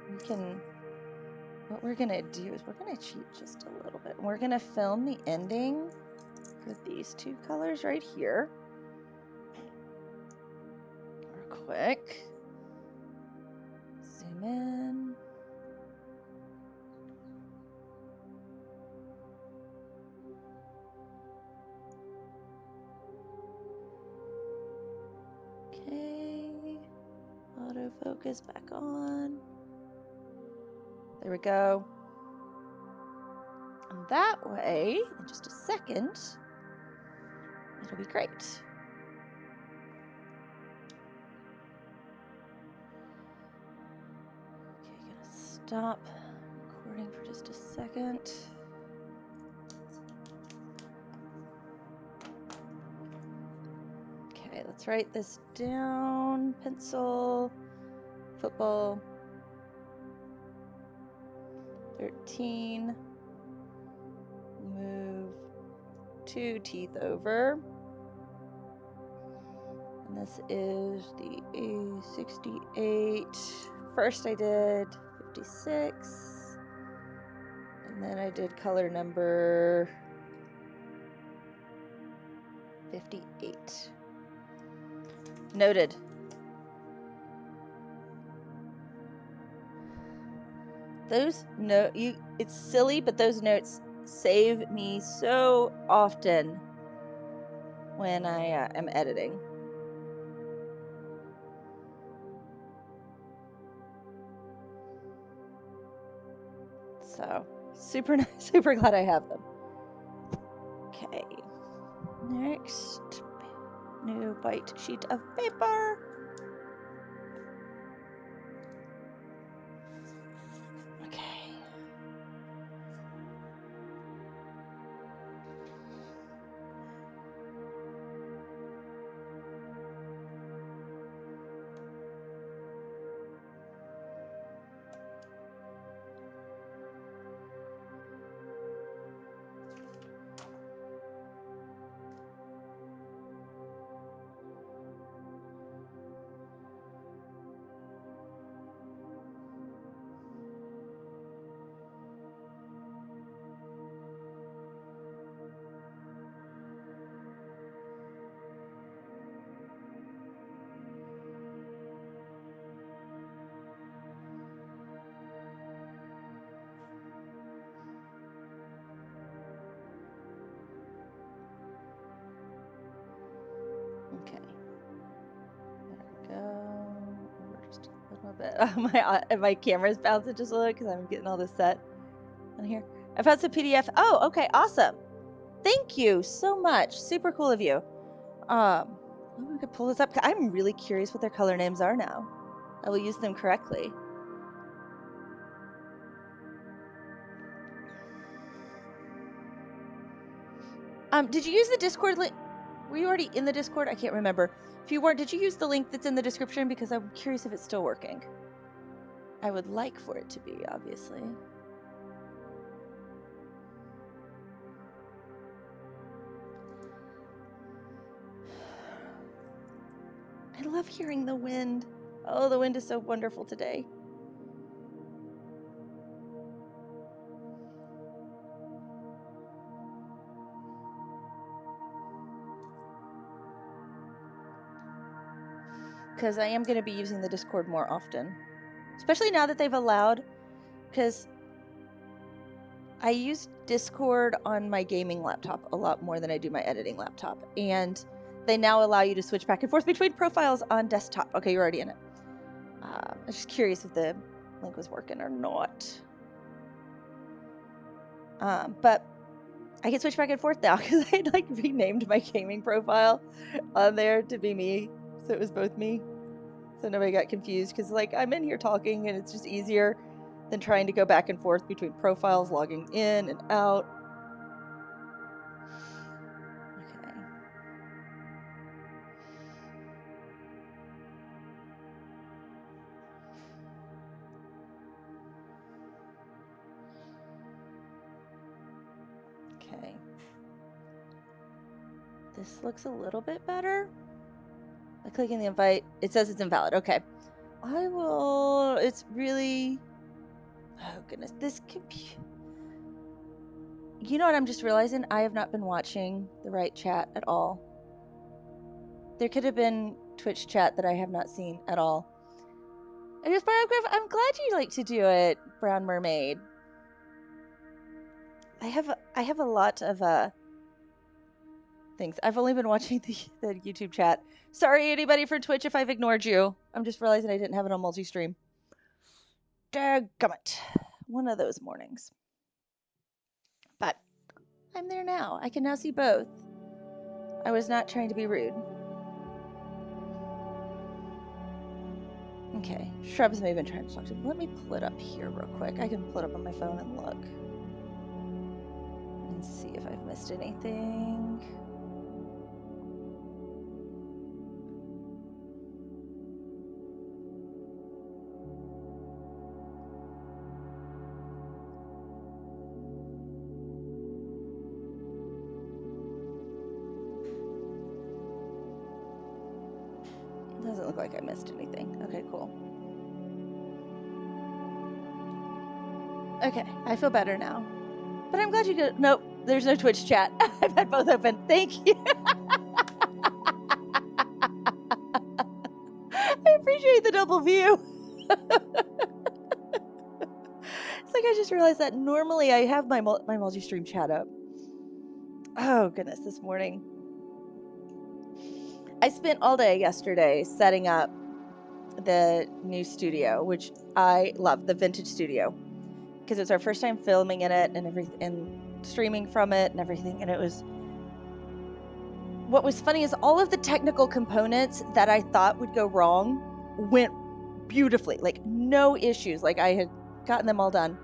What we're gonna do is we're gonna cheat just a little bit. We're gonna film the ending with these two colors right here. Real quick. Zoom in. Okay. Autofocus back on. There we go. And that way, in just a second, it'll be great. Okay, gonna stop recording for just a second. Okay, let's write this down. Pencil, football, 13. Move 2 teeth over. And this is the A68. First I did 56. And then I did color number 58. Noted. Those it's silly, but those notes save me so often when I am editing. So super nice, super glad I have them. Okay, next, new white sheet of paper. Okay. Okay. There we go. Over just a little bit. My camera's bouncing just a little because I'm getting all this set on here. I found some PDF. Oh, okay, awesome. Thank you so much. Super cool of you. We could pull this up. I'm really curious what their color names are now. I will use them correctly. Did you use the Discord link? Were you already in the Discord? I can't remember. If you weren't, did you use the link that's in the description? Because I'm curious if it's still working. I would like for it to be, obviously. I love hearing the wind. Oh, the wind is so wonderful today. Because I am going to be using the Discord more often. Especially now that they've allowed, because I use Discord on my gaming laptop a lot more than I do my editing laptop. And they now allow you to switch back and forth between profiles on desktop. Okay, you're already in it. I was just curious if the link was working or not. But I can switch back and forth now because I like renamed my gaming profile on there to be me. So it was both me. So nobody got confused because like I'm in here talking and it's just easier than trying to go back and forth between profiles, logging in and out. Okay. Okay. This looks a little bit better. By clicking the invite, it says it's invalid. Okay. I will, it's really, oh goodness, this computer. You know what I'm just realizing? I have not been watching the right chat at all. There could have been Twitch chat that I have not seen at all. And Spirograph, I'm glad you like to do it, Brown Mermaid. I have a lot of things. I've only been watching the YouTube chat. Sorry, anybody from Twitch, if I've ignored you. I'm just realizing I didn't have it on multi-stream. Dadgummit. One of those mornings. But I'm there now. I can now see both. I was not trying to be rude. Okay, Shrubs may have been trying to talk to me. Let me pull it up here real quick. I can pull it up on my phone and look. And see if I've missed anything. Doesn't look like I missed anything. Okay, cool. Okay, I feel better now. But I'm glad you could. Nope, there's no Twitch chat. I've had both open. Thank you. I appreciate the double view. It's like I just realized that normally I have my multi-stream chat up. Oh goodness, this morning. I spent all day yesterday setting up the new studio, which I love, the vintage studio, because it's our first time filming in it and everything, and streaming from it and everything. And it was, what was funny is all of the technical components that I thought would go wrong went beautifully, like no issues. Like I had gotten them all done.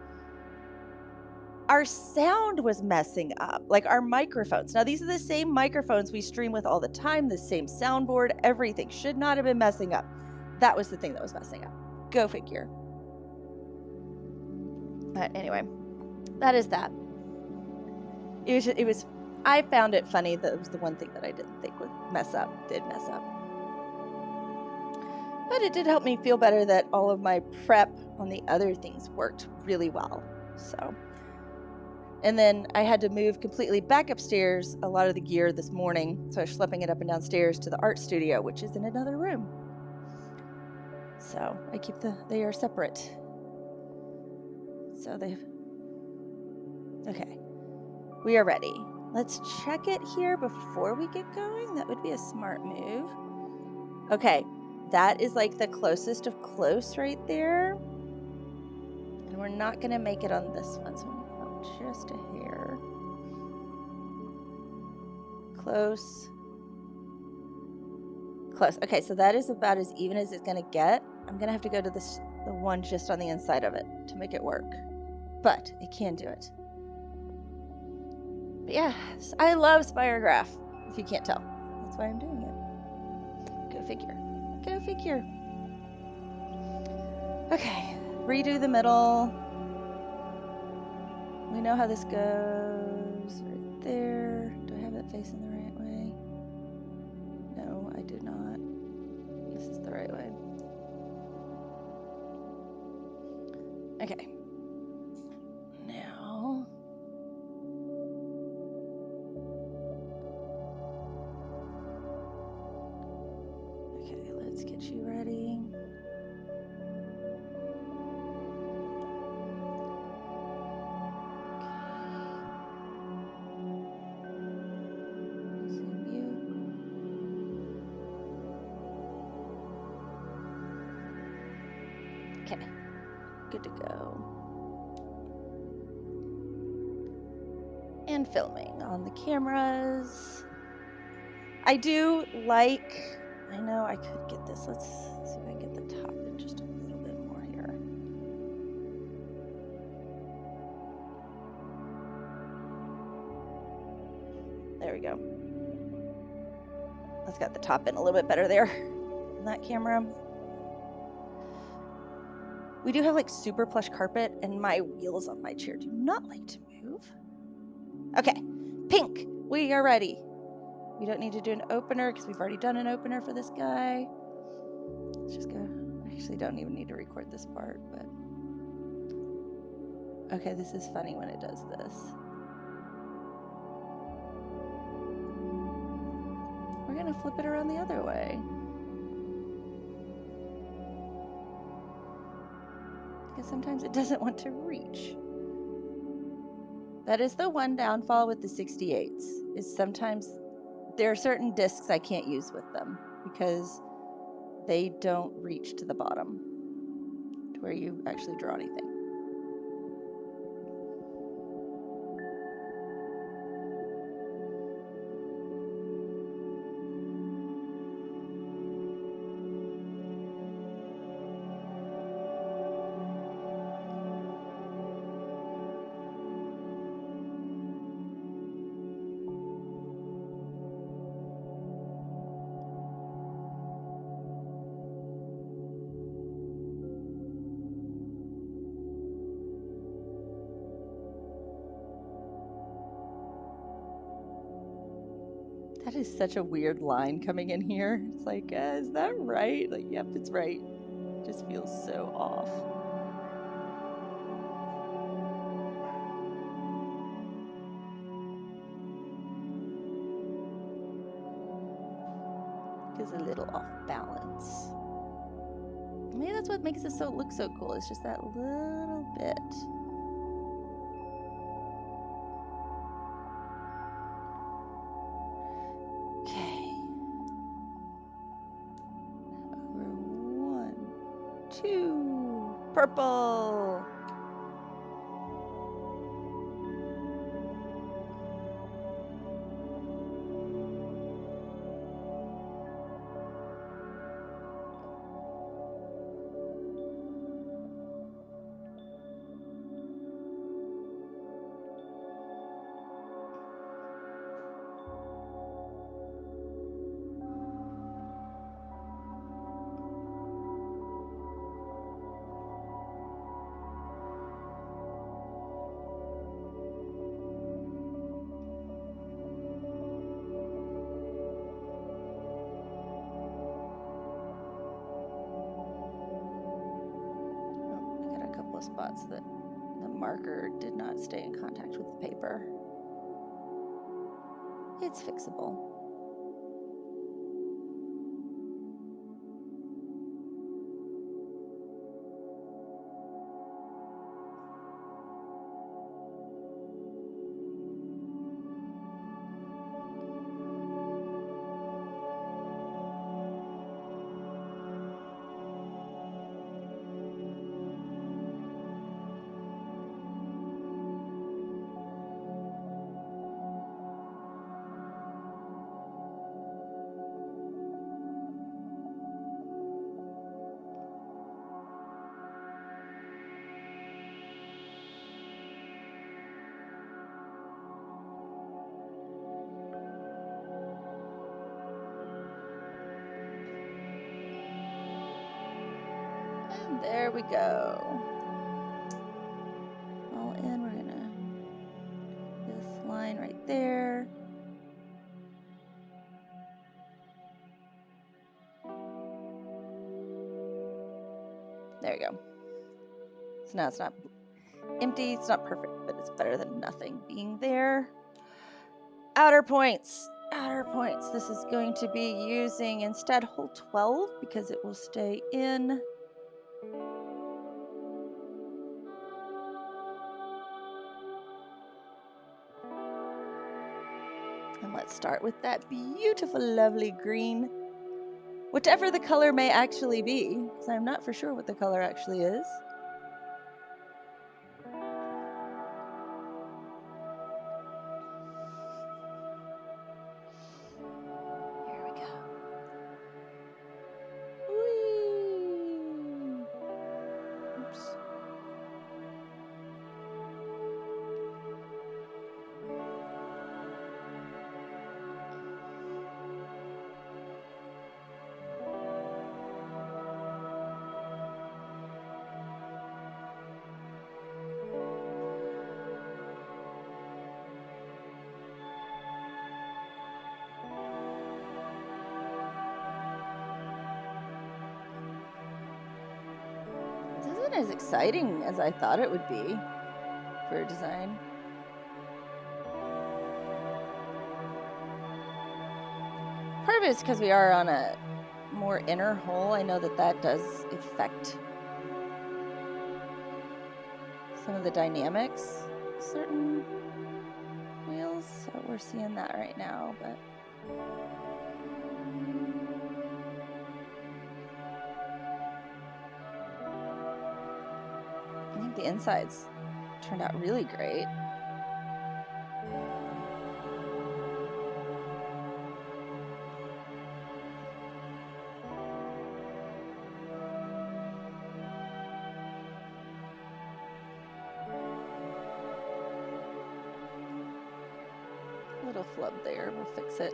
Our sound was messing up, like our microphones. Now these are the same microphones we stream with all the time, the same soundboard, everything should not have been messing up. That was the thing that was messing up. Go figure. But anyway, that is that. It was, I found it funny that it was the one thing that I didn't think would mess up, did mess up. But it did help me feel better that all of my prep on the other things worked really well. So, and then I had to move completely back upstairs a lot of the gear this morning. So I was schlepping it up and downstairs to the art studio, which is in another room. So I keep they are separate. So okay, we are ready. Let's check it here before we get going. That would be a smart move. Okay, that is like the closest of close right there. And we're not gonna make it on this one, so just a hair. Close. Close. Okay, so that is about as even as it's gonna get. I'm gonna have to go to the one just on the inside of it to make it work. But I can do it. But yeah, I love Spirograph, if you can't tell. That's why I'm doing it. Go figure. Go figure. Okay, redo the middle. We know how this goes right there. Do I have it facing the right way? No, I do not. this is the right way. Okay. Now. Okay, let's get you ready. Okay, good to go. And filming on the cameras. I do like, I know I could get this. Let's see if I can get the top in just a little bit more here. There we go. Let's get the top in a little bit better there on that camera. We do have like super plush carpet, and my wheels on my chair do not like to move. Okay, pink, we are ready. We don't need to do an opener because we've already done an opener for this guy. Let's just go. I actually don't even need to record this part, but. Okay, this is funny when it does this. We're gonna flip it around the other way. Because sometimes it doesn't want to reach. That is the one downfall with the 68s, is sometimes there are certain discs I can't use with them because they don't reach to the bottom to where you actually draw anything. That is such a weird line coming in here. It's like, is that right? Like, yep, it's right. It just feels so off. Feels a little off balance. Maybe that's what makes it look so cool. It's just that little bit. Okay. Over 1, 2, purple. Spots that the marker did not stay in contact with the paper. It's fixable. And there we go. All in, we're gonna, this line right there. There you go. So now it's not empty, it's not perfect, but it's better than nothing being there. Outer points. Outer points. This is going to be using instead hole 12 because it will stay in. And let's start with that beautiful, lovely green. Whatever the color may actually be, because I'm not for sure what the color actually is. Here we go. Whee! Oops. This isn't as exciting as I thought it would be for a design. Part of it is because we are on a more inner hole. I know that that does affect some of the dynamics of certain wheels. So we're seeing that right now, but I think the insides turned out really great. Little flub there, we'll fix it.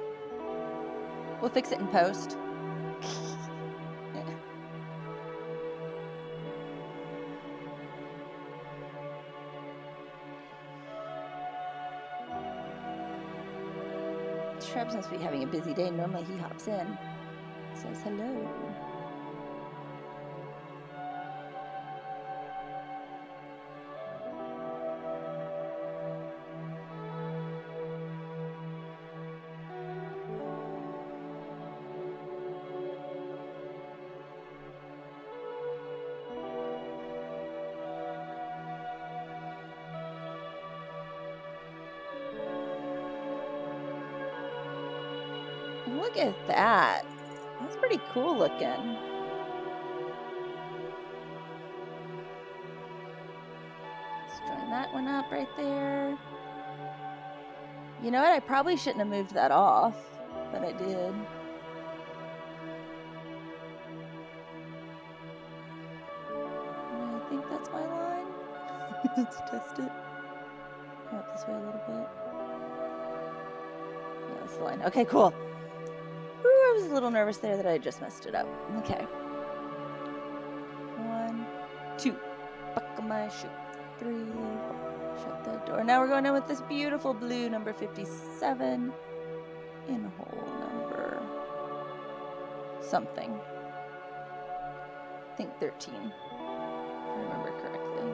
We'll fix it in post. Shrubs must be having a busy day. Normally he hops in, says hello. Look at that. That's pretty cool looking. Let's join that one up right there. You know what? I probably shouldn't have moved that off, but I did. I think that's my line. Let's test it. Come up this way a little bit. Yeah, that's the line. Okay, cool. Ooh, I was a little nervous there that I just messed it up. Okay. 1, 2. Buckle my shoe. 3. Shut that door. Now we're going in with this beautiful blue number 57 in hole number something. I think 13. If I remember correctly.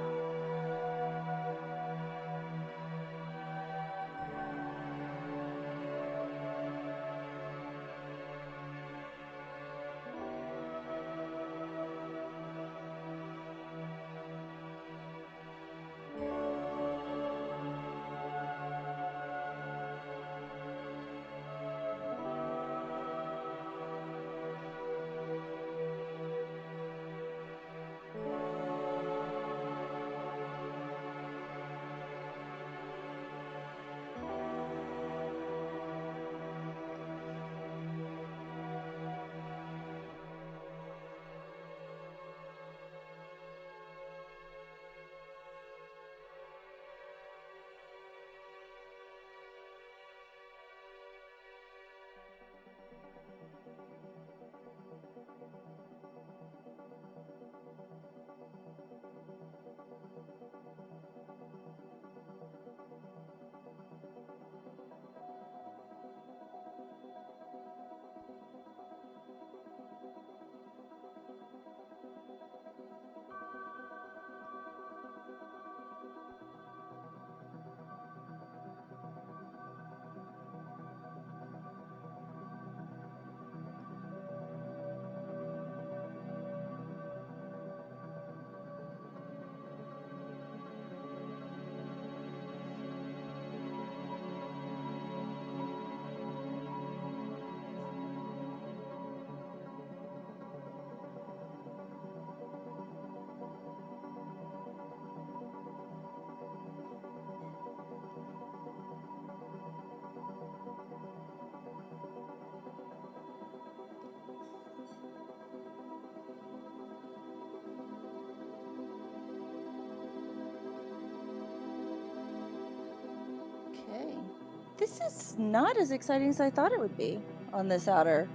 This is not as exciting as I thought it would be on this outer.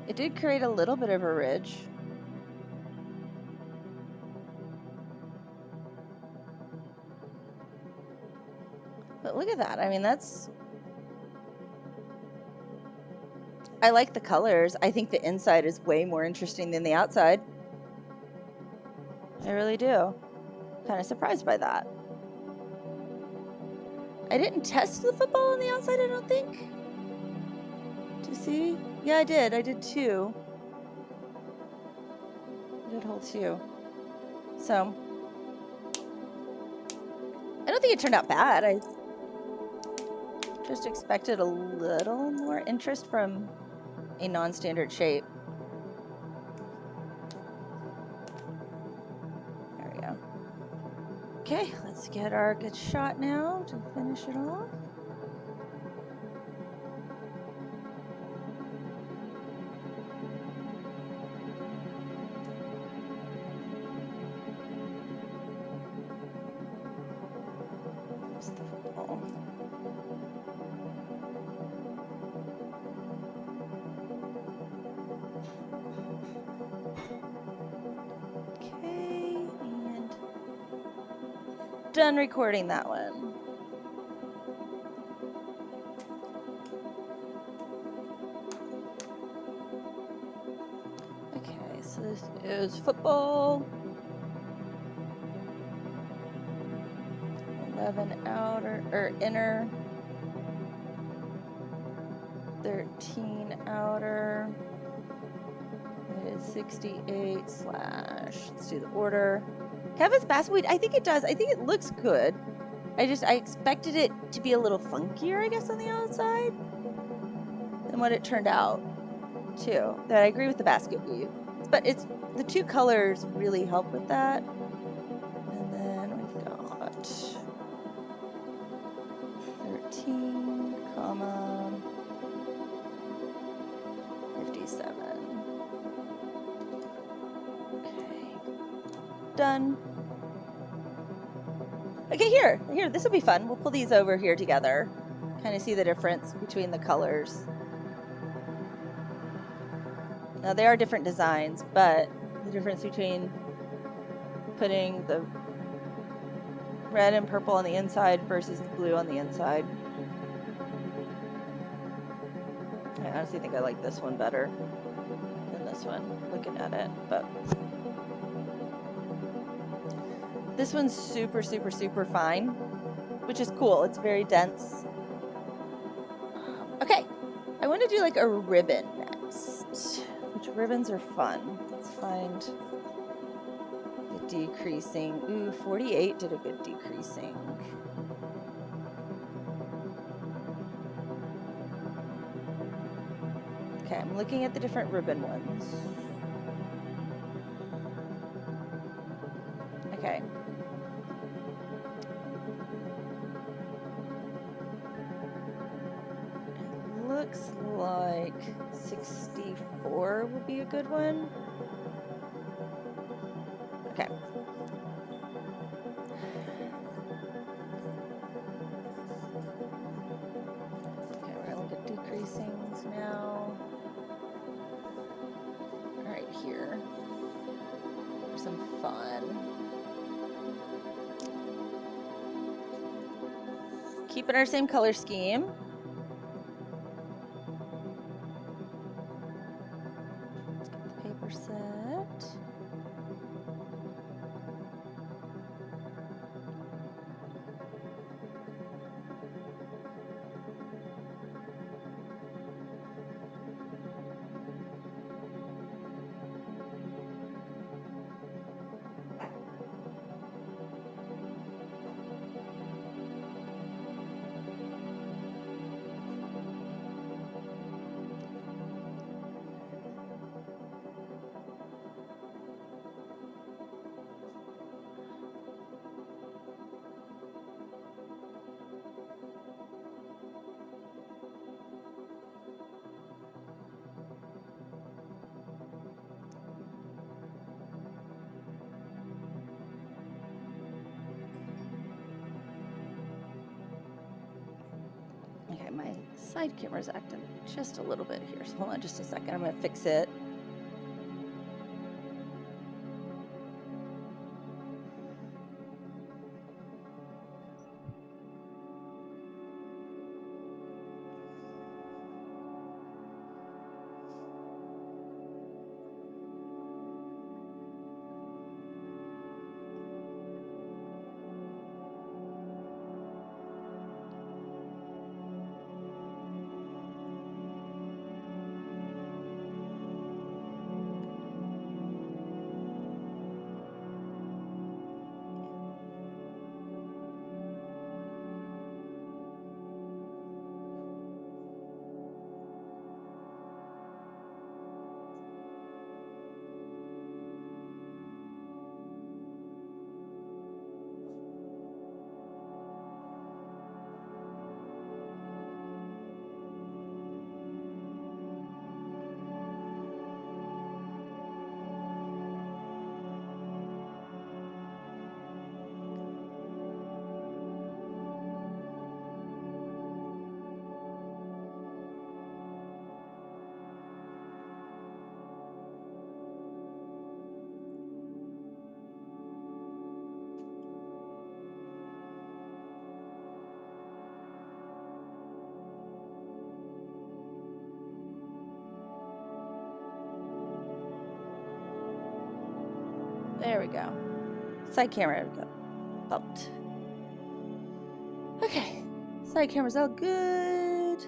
It did create a little bit of a ridge. But look at that. I mean, that's... I like the colors. I think the inside is way more interesting than the outside. I really do. Kind of surprised by that. I didn't test the football on the outside, I don't think. Do you see? Yeah, I did. I did two. I did hold two. So, I don't think it turned out bad. I just expected a little more interest from a non-standard shape. There we go. Okay, let's get our good shot now to finish it off. There's the football. Okay, and done recording that one. Okay, so this is football. 11 outer or inner. 13 outer. It is 68 slash. Let's do the order. Canvas basswood. I think it does. I think it looks good. I expected it to be a little funkier, I guess, on the outside than what it turned out too. That I agree with the basket weave, but it's the two colors really help with that. And then we've got 13, comma 57. Okay, done. Okay, here, this will be fun. We'll pull these over here together. Kind of see the difference between the colors. Now they are different designs, but the difference between putting the red and purple on the inside versus the blue on the inside. I honestly think I like this one better than this one, looking at it, but this one's super, super, super fine, which is cool. It's very dense. Okay, I want to do like a ribbon next, which ribbons are fun. Let's find the decreasing. Ooh, 48 did a good decreasing. Okay, I'm looking at the different ribbon ones. Okay. It looks like 64 would be a good one. Okay. Okay, we're gonna look at decreasings now. Right here. For some fun. Keeping our same color scheme. Get the paper set. Side camera's acting just a little bit here, so hold on just a second. I'm going to fix it. There we go. Side camera, go. Bumped. Okay, side camera's all good.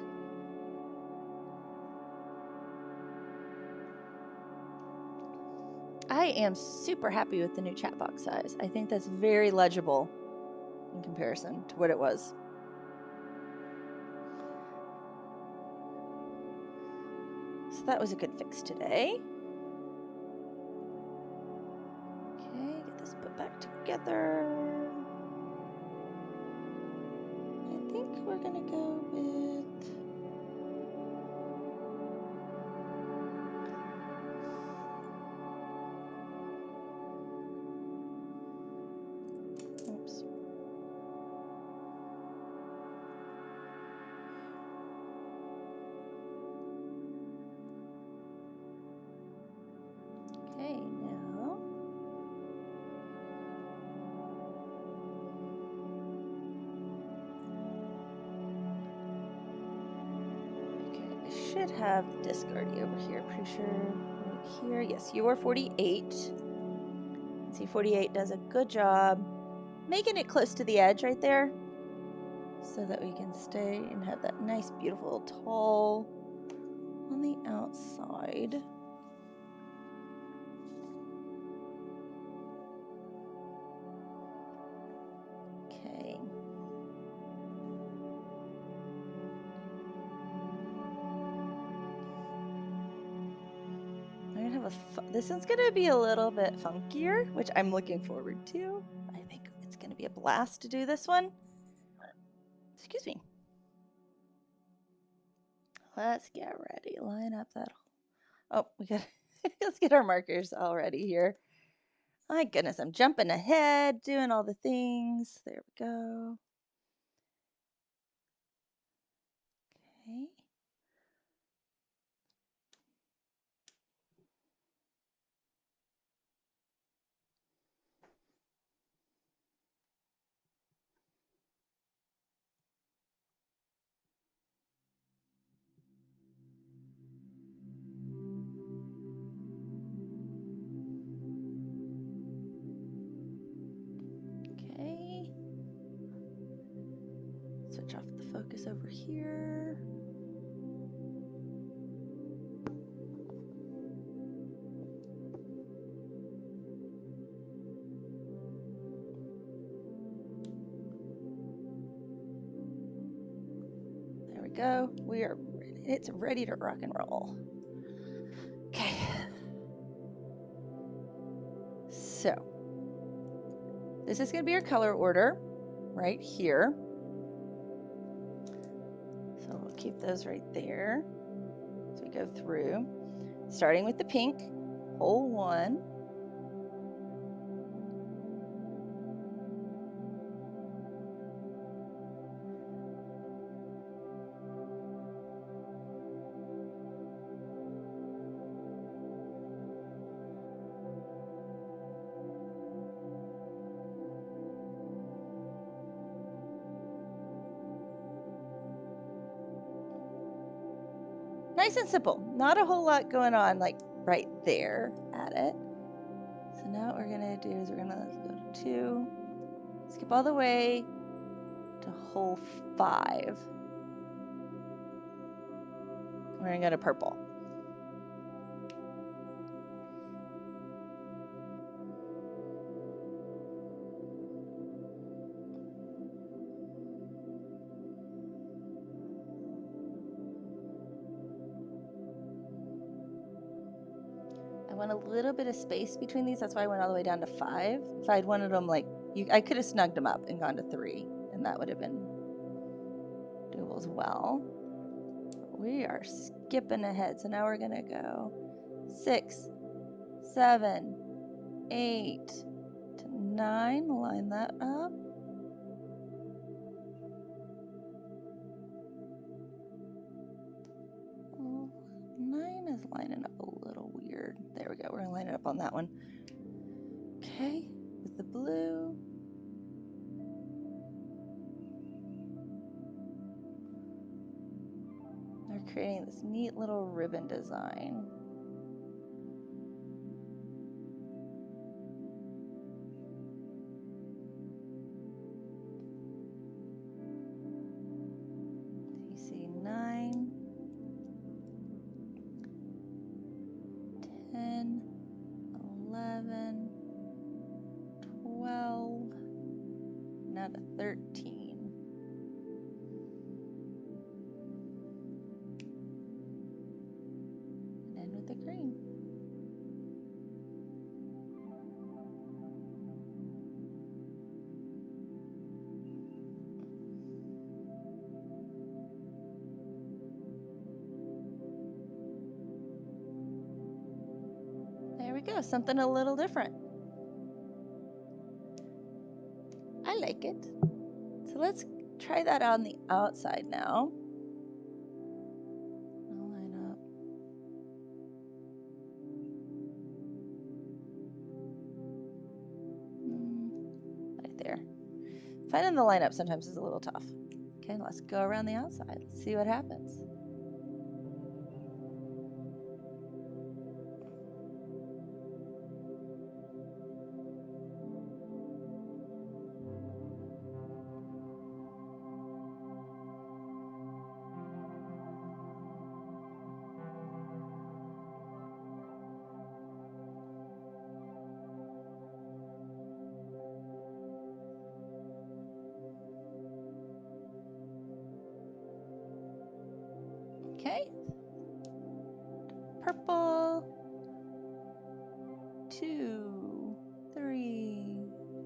I am super happy with the new chat box size. I think that's very legible in comparison to what it was. So that was a good fix today. Okay, get this put back together. I think we're gonna go with oops. Okay, now okay, I should have the disc already over here. Pretty sure right here. Yes, you are 48. See, 48 does a good job making it close to the edge right there so that we can stay and have that nice, beautiful tall on the outside. Okay. I'm gonna have this one's gonna be a little bit funkier, which I'm looking forward to. I think it's gonna be a blast to do this one. Excuse me. Let's get ready. Line up that. Oh, we got. Let's get our markers all ready here. My goodness, I'm jumping ahead, doing all the things. There we go. Okay. Okay. Switch off the focus over here. There we go. We are ready. It's ready to rock and roll. Okay. So this is going to be our color order right here. So we'll keep those right there as we go through. Starting with the pink, hole 1. Nice and simple. Not a whole lot going on like right there at it. So now what we're gonna do is we're gonna go to 2, skip all the way to hole 5. We're gonna go to purple. I want a little bit of space between these. That's why I went all the way down to 5. If I'd wanted them like, I could have snugged them up and gone to 3, and that would have been doable as well. We are skipping ahead. So now we're gonna go 6, 7, 8 to 9. Line that up. Well, 9 is lining up a little weird. There we go. We're gonna line it up on that one. Okay, with the blue. They're creating this neat little ribbon design. You see 9, 10, 11, 12, now to 13. And end with the green. There we go, something a little different. I like it. So let's try that on the outside now. I'll line up. Right there. Finding the lineup sometimes is a little tough. Okay, let's go around the outside. Let's see what happens. Okay. Purple. 2, 3,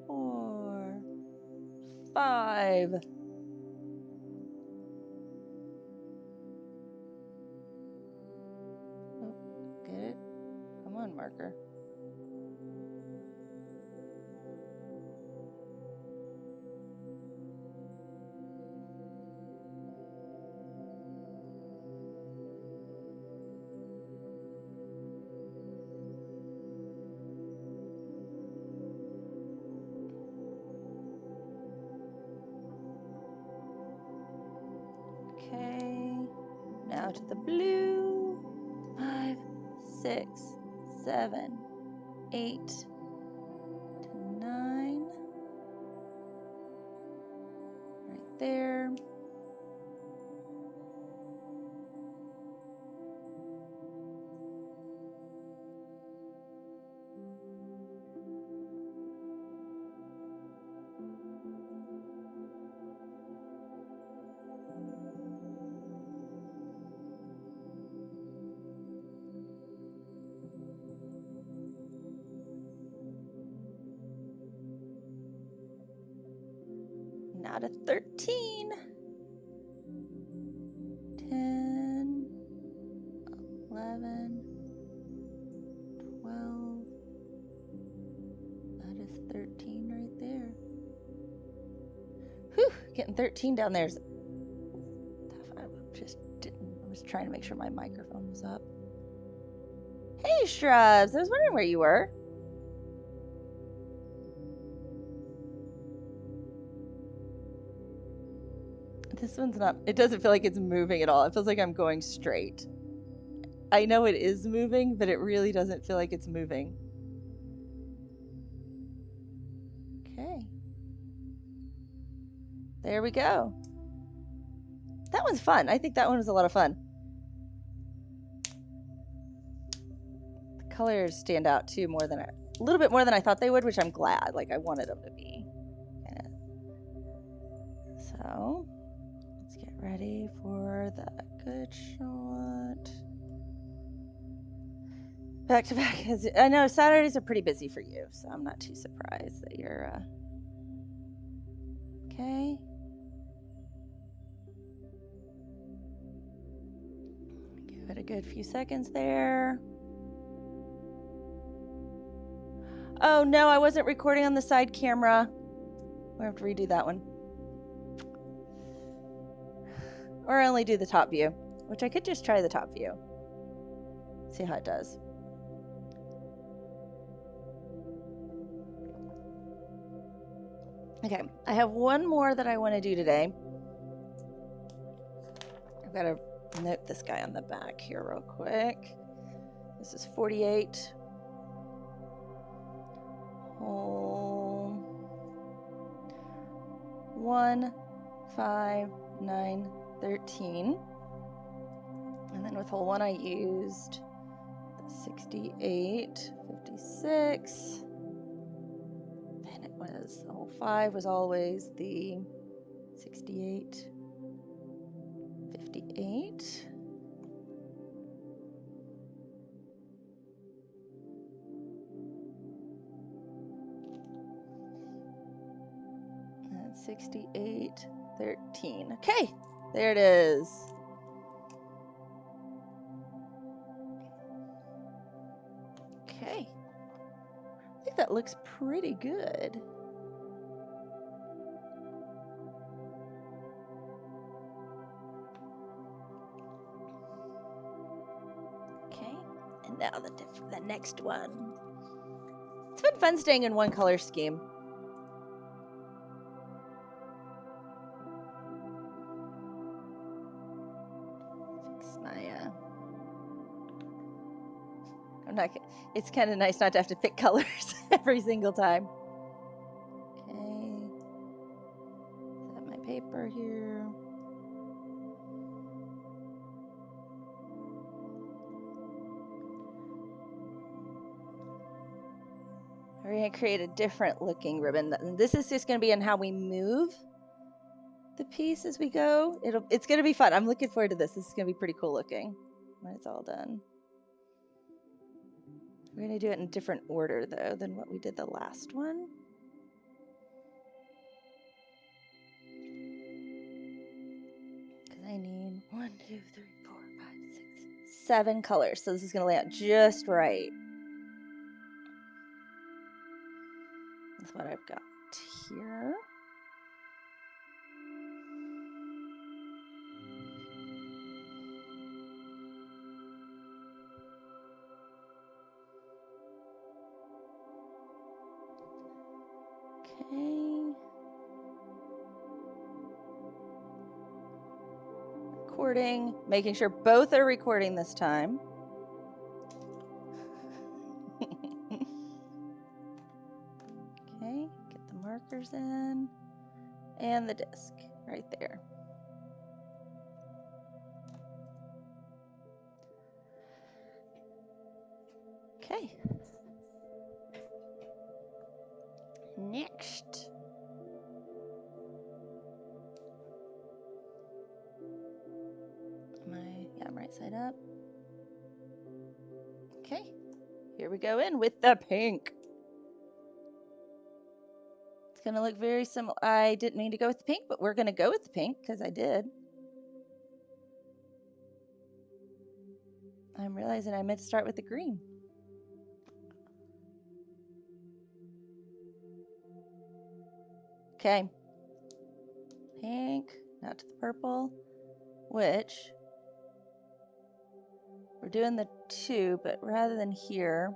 4, 5. Oh, get it? Come on, marker. Okay, now to the blue. 5, 6, 7, 8 to 9. Right there. Now to 13. 10, 11, 12. That is 13 right there. Whew, getting 13 down there is tough. I was trying to make sure my microphone was up. Hey, Shrubs, I was wondering where you were. This one's not, it doesn't feel like it's moving at all. It feels like I'm going straight. I know it is moving, but it really doesn't feel like it's moving. Okay. There we go. That one's fun. I think that one was a lot of fun. The colors stand out too a little bit more than I thought they would, which I'm glad. Like I wanted them to be. Kinda. So let's get ready for the good shot. Back to back. I know Saturdays are pretty busy for you, so I'm not too surprised that you're okay. Give it a good few seconds there. Oh no, I wasn't recording on the side camera. We have to redo that one. Or only do the top view, which I could just try the top view. See how it does. Okay, I have one more that I want to do today. I've got to note this guy on the back here real quick. This is 48. Hole 1, 5, 9, 13. And then with hole 1 I used 68, 56. Then it was hole 5 was always the 68, 58. And 68, 13. Okay, there it is. Okay. I think that looks pretty good. Okay, and now the next one. It's been fun staying in one color scheme. Fix my it's kind of nice not to have to pick colors every single time. Okay, set my paper here. We're going to create a different looking ribbon. This is just going to be on how we move the piece as we go. It's going to be fun. I'm looking forward to this. This is going to be pretty cool looking when it's all done. We're going to do it in a different order, though, than what we did the last one. Because I need 1, 2, 3, 4, 5, 6, 7 colors. So this is going to lay out just right. That's what I've got here. Okay. Recording, making sure both are recording this time. Okay, get the markers in and the disc right there. Okay. Next. I'm right side up. Okay, here we go in with the pink. It's gonna look very similar. I didn't mean to go with the pink, but we're gonna go with the pink because I did. I'm realizing I meant to start with the green. Okay. Pink, now to the purple, which we're doing the 2, but rather than here,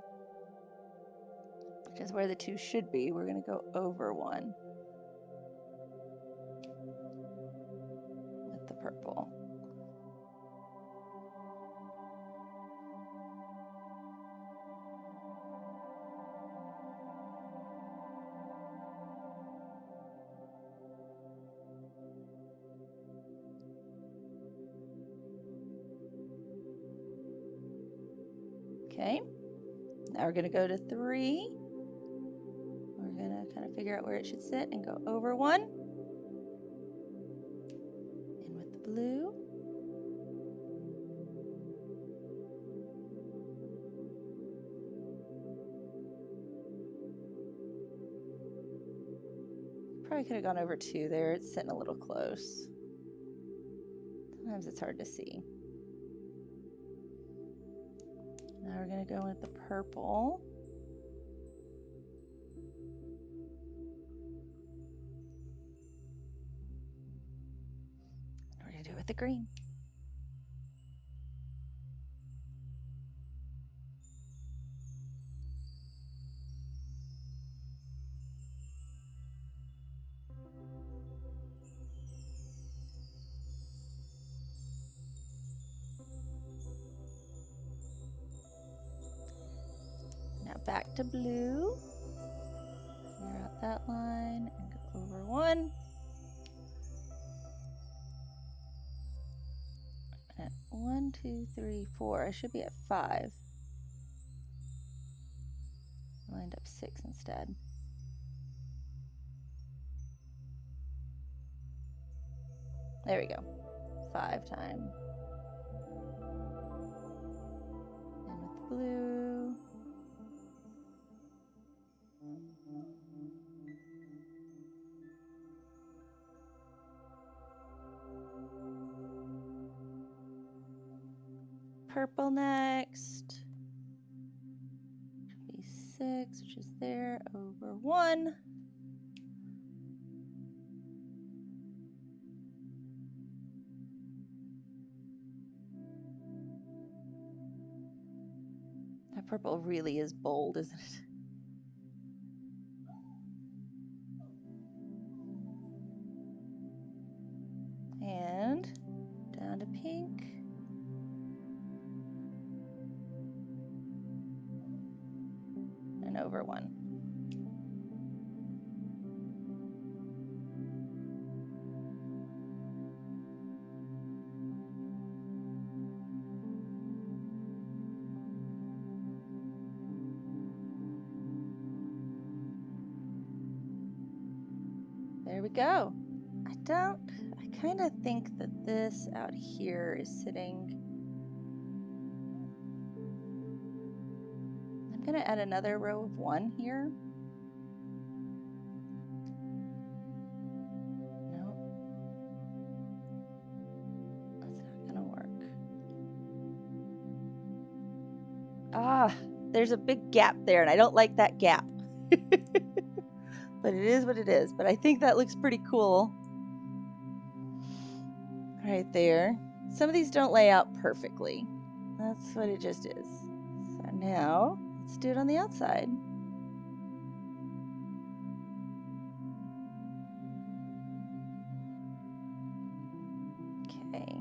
which is where the 2 should be, we're going to go over 1 with the purple. Okay, now we're going to go to 3. We're going to kind of figure out where it should sit and go over 1. In with the blue. Probably could have gone over 2 there. It's sitting a little close. Sometimes it's hard to see. Now we're going to go with the purple. We're going to do it with the green. Now back to blue. Clear out that line and go over 1. At 1, 2, 3, 4. I should be at 5. I lined up 6 instead. There we go. 5 times. And with the blue. Purple next. Should be 6, which is there, over 1. That purple really is bold, isn't it? And down to pink. And over 1. There we go. I kind of think that this out here is sitting. I'm going to add another row of 1 here. No, that's not going to work. Ah, there's a big gap there, and I don't like that gap. But it is what it is. But I think that looks pretty cool. Right there. Some of these don't lay out perfectly. That's what it just is. So now, let's do it on the outside. Okay.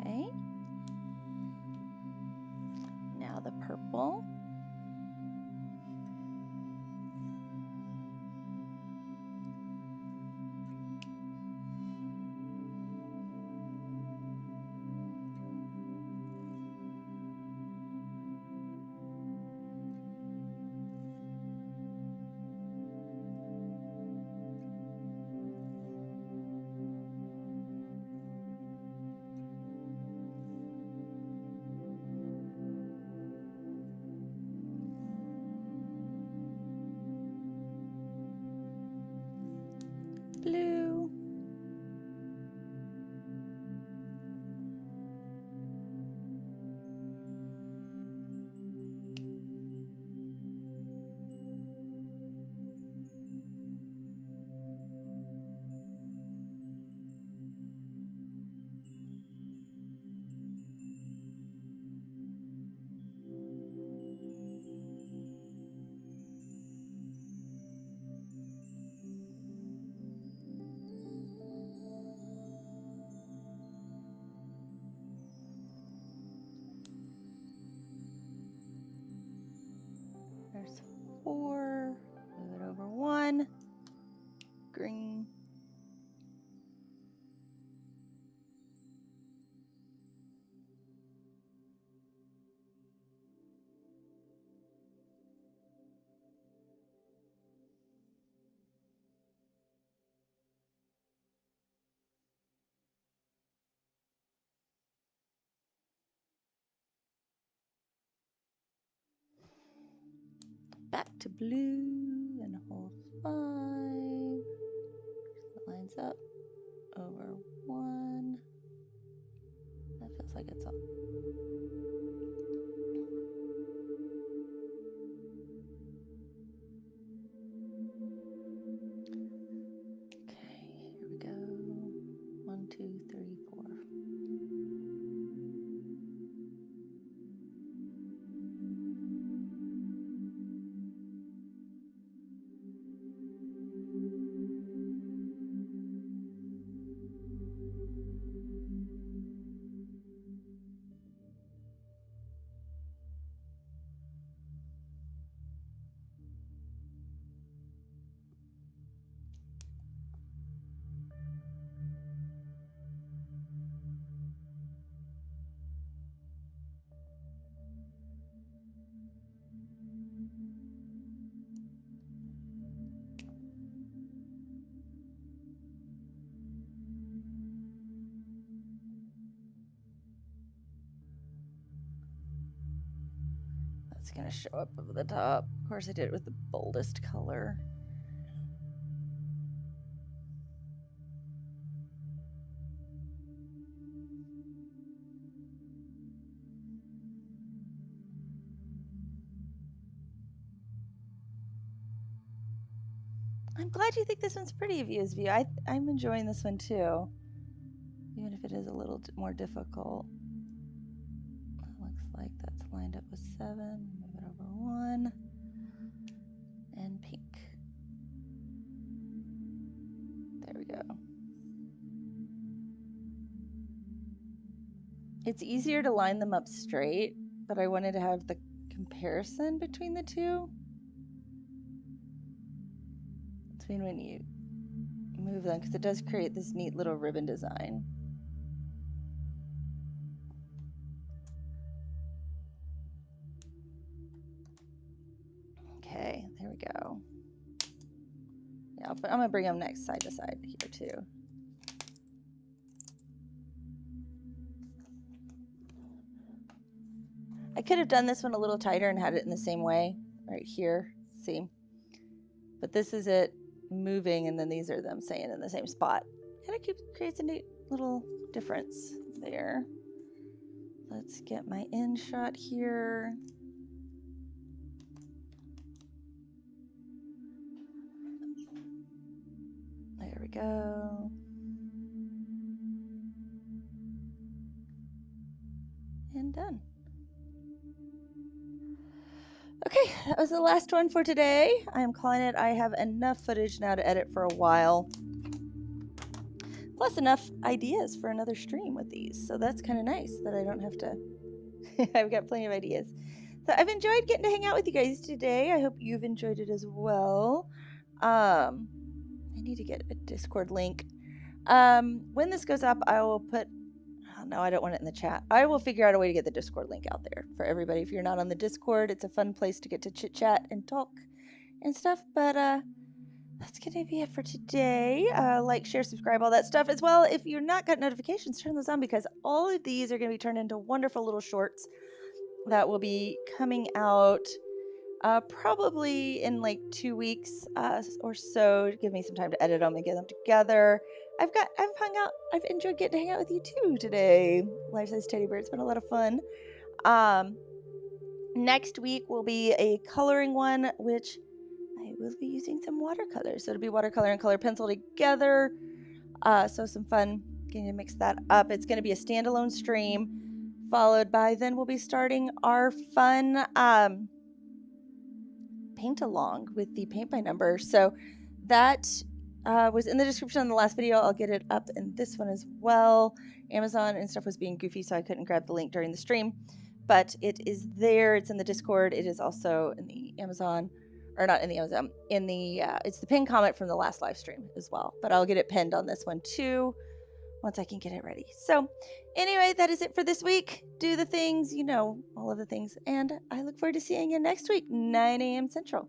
Okay. Now the purple. Blue. There's 4. Move it over 1. Green. Back to blue and hold 5. It lines up over 1. That feels like it's up. Okay, here we go. 1, 2, 3, 4. It's going to show up over the top. Of course, I did it with the boldest color. I'm glad you think this one's pretty, View's View. I'm enjoying this one too, even if it is a little more difficult. It looks like that's lined up with 7. Move it over 1. And pink. There we go. It's easier to line them up straight, but I wanted to have the comparison between the two. Between when you move them, because it does create this neat little ribbon design. Okay, there we go. Yeah, I'm gonna bring them next side to side here too. I could have done this one a little tighter and had it in the same way right here, see? But this is it moving, and then these are them staying in the same spot. Kind of creates a neat little difference there. Let's get my end shot here. There we go. And done. Okay, that was the last one for today. I'm calling it. I have enough footage now to edit for a while. Plus enough ideas for another stream with these. So that's kind of nice that I don't have to. I've got plenty of ideas. So I've enjoyed getting to hang out with you guys today. I hope you've enjoyed it as well. I need to get a Discord link. When this goes up, I will put. Oh, no, I don't want it in the chat. I will figure out a way to get the Discord link out there for everybody. If you're not on the Discord, it's a fun place to get to chit chat and talk and stuff. But that's going to be it for today. Like, share, subscribe, all that stuff as well. If you're not got notifications, turn those on, because all of these are going to be turned into wonderful little shorts that will be coming out probably in like 2 weeks or so, to give me some time to edit them and get them together. I've hung out. I've enjoyed getting to hang out with you too today. Life Size Teddy Bear. It's been a lot of fun. Next week will be a coloring one, which I will be using some watercolors. So it'll be watercolor and color pencil together. So some fun getting to mix that up. It's going to be a standalone stream, followed by then we'll be starting our fun paint along with the paint by number. So that was in the description on the last video. I'll get it up in this one as well. Amazon and stuff was being goofy, so I couldn't grab the link during the stream. but it is there. It's in the Discord. It is also in the Amazon, or not in the Amazon. In the it's the pinned comment from the last live stream as well. But I'll get it pinned on this one too once I can get it ready. So, anyway, that is it for this week. Do the things, all of the things, and I look forward to seeing you next week, 9 a.m. Central.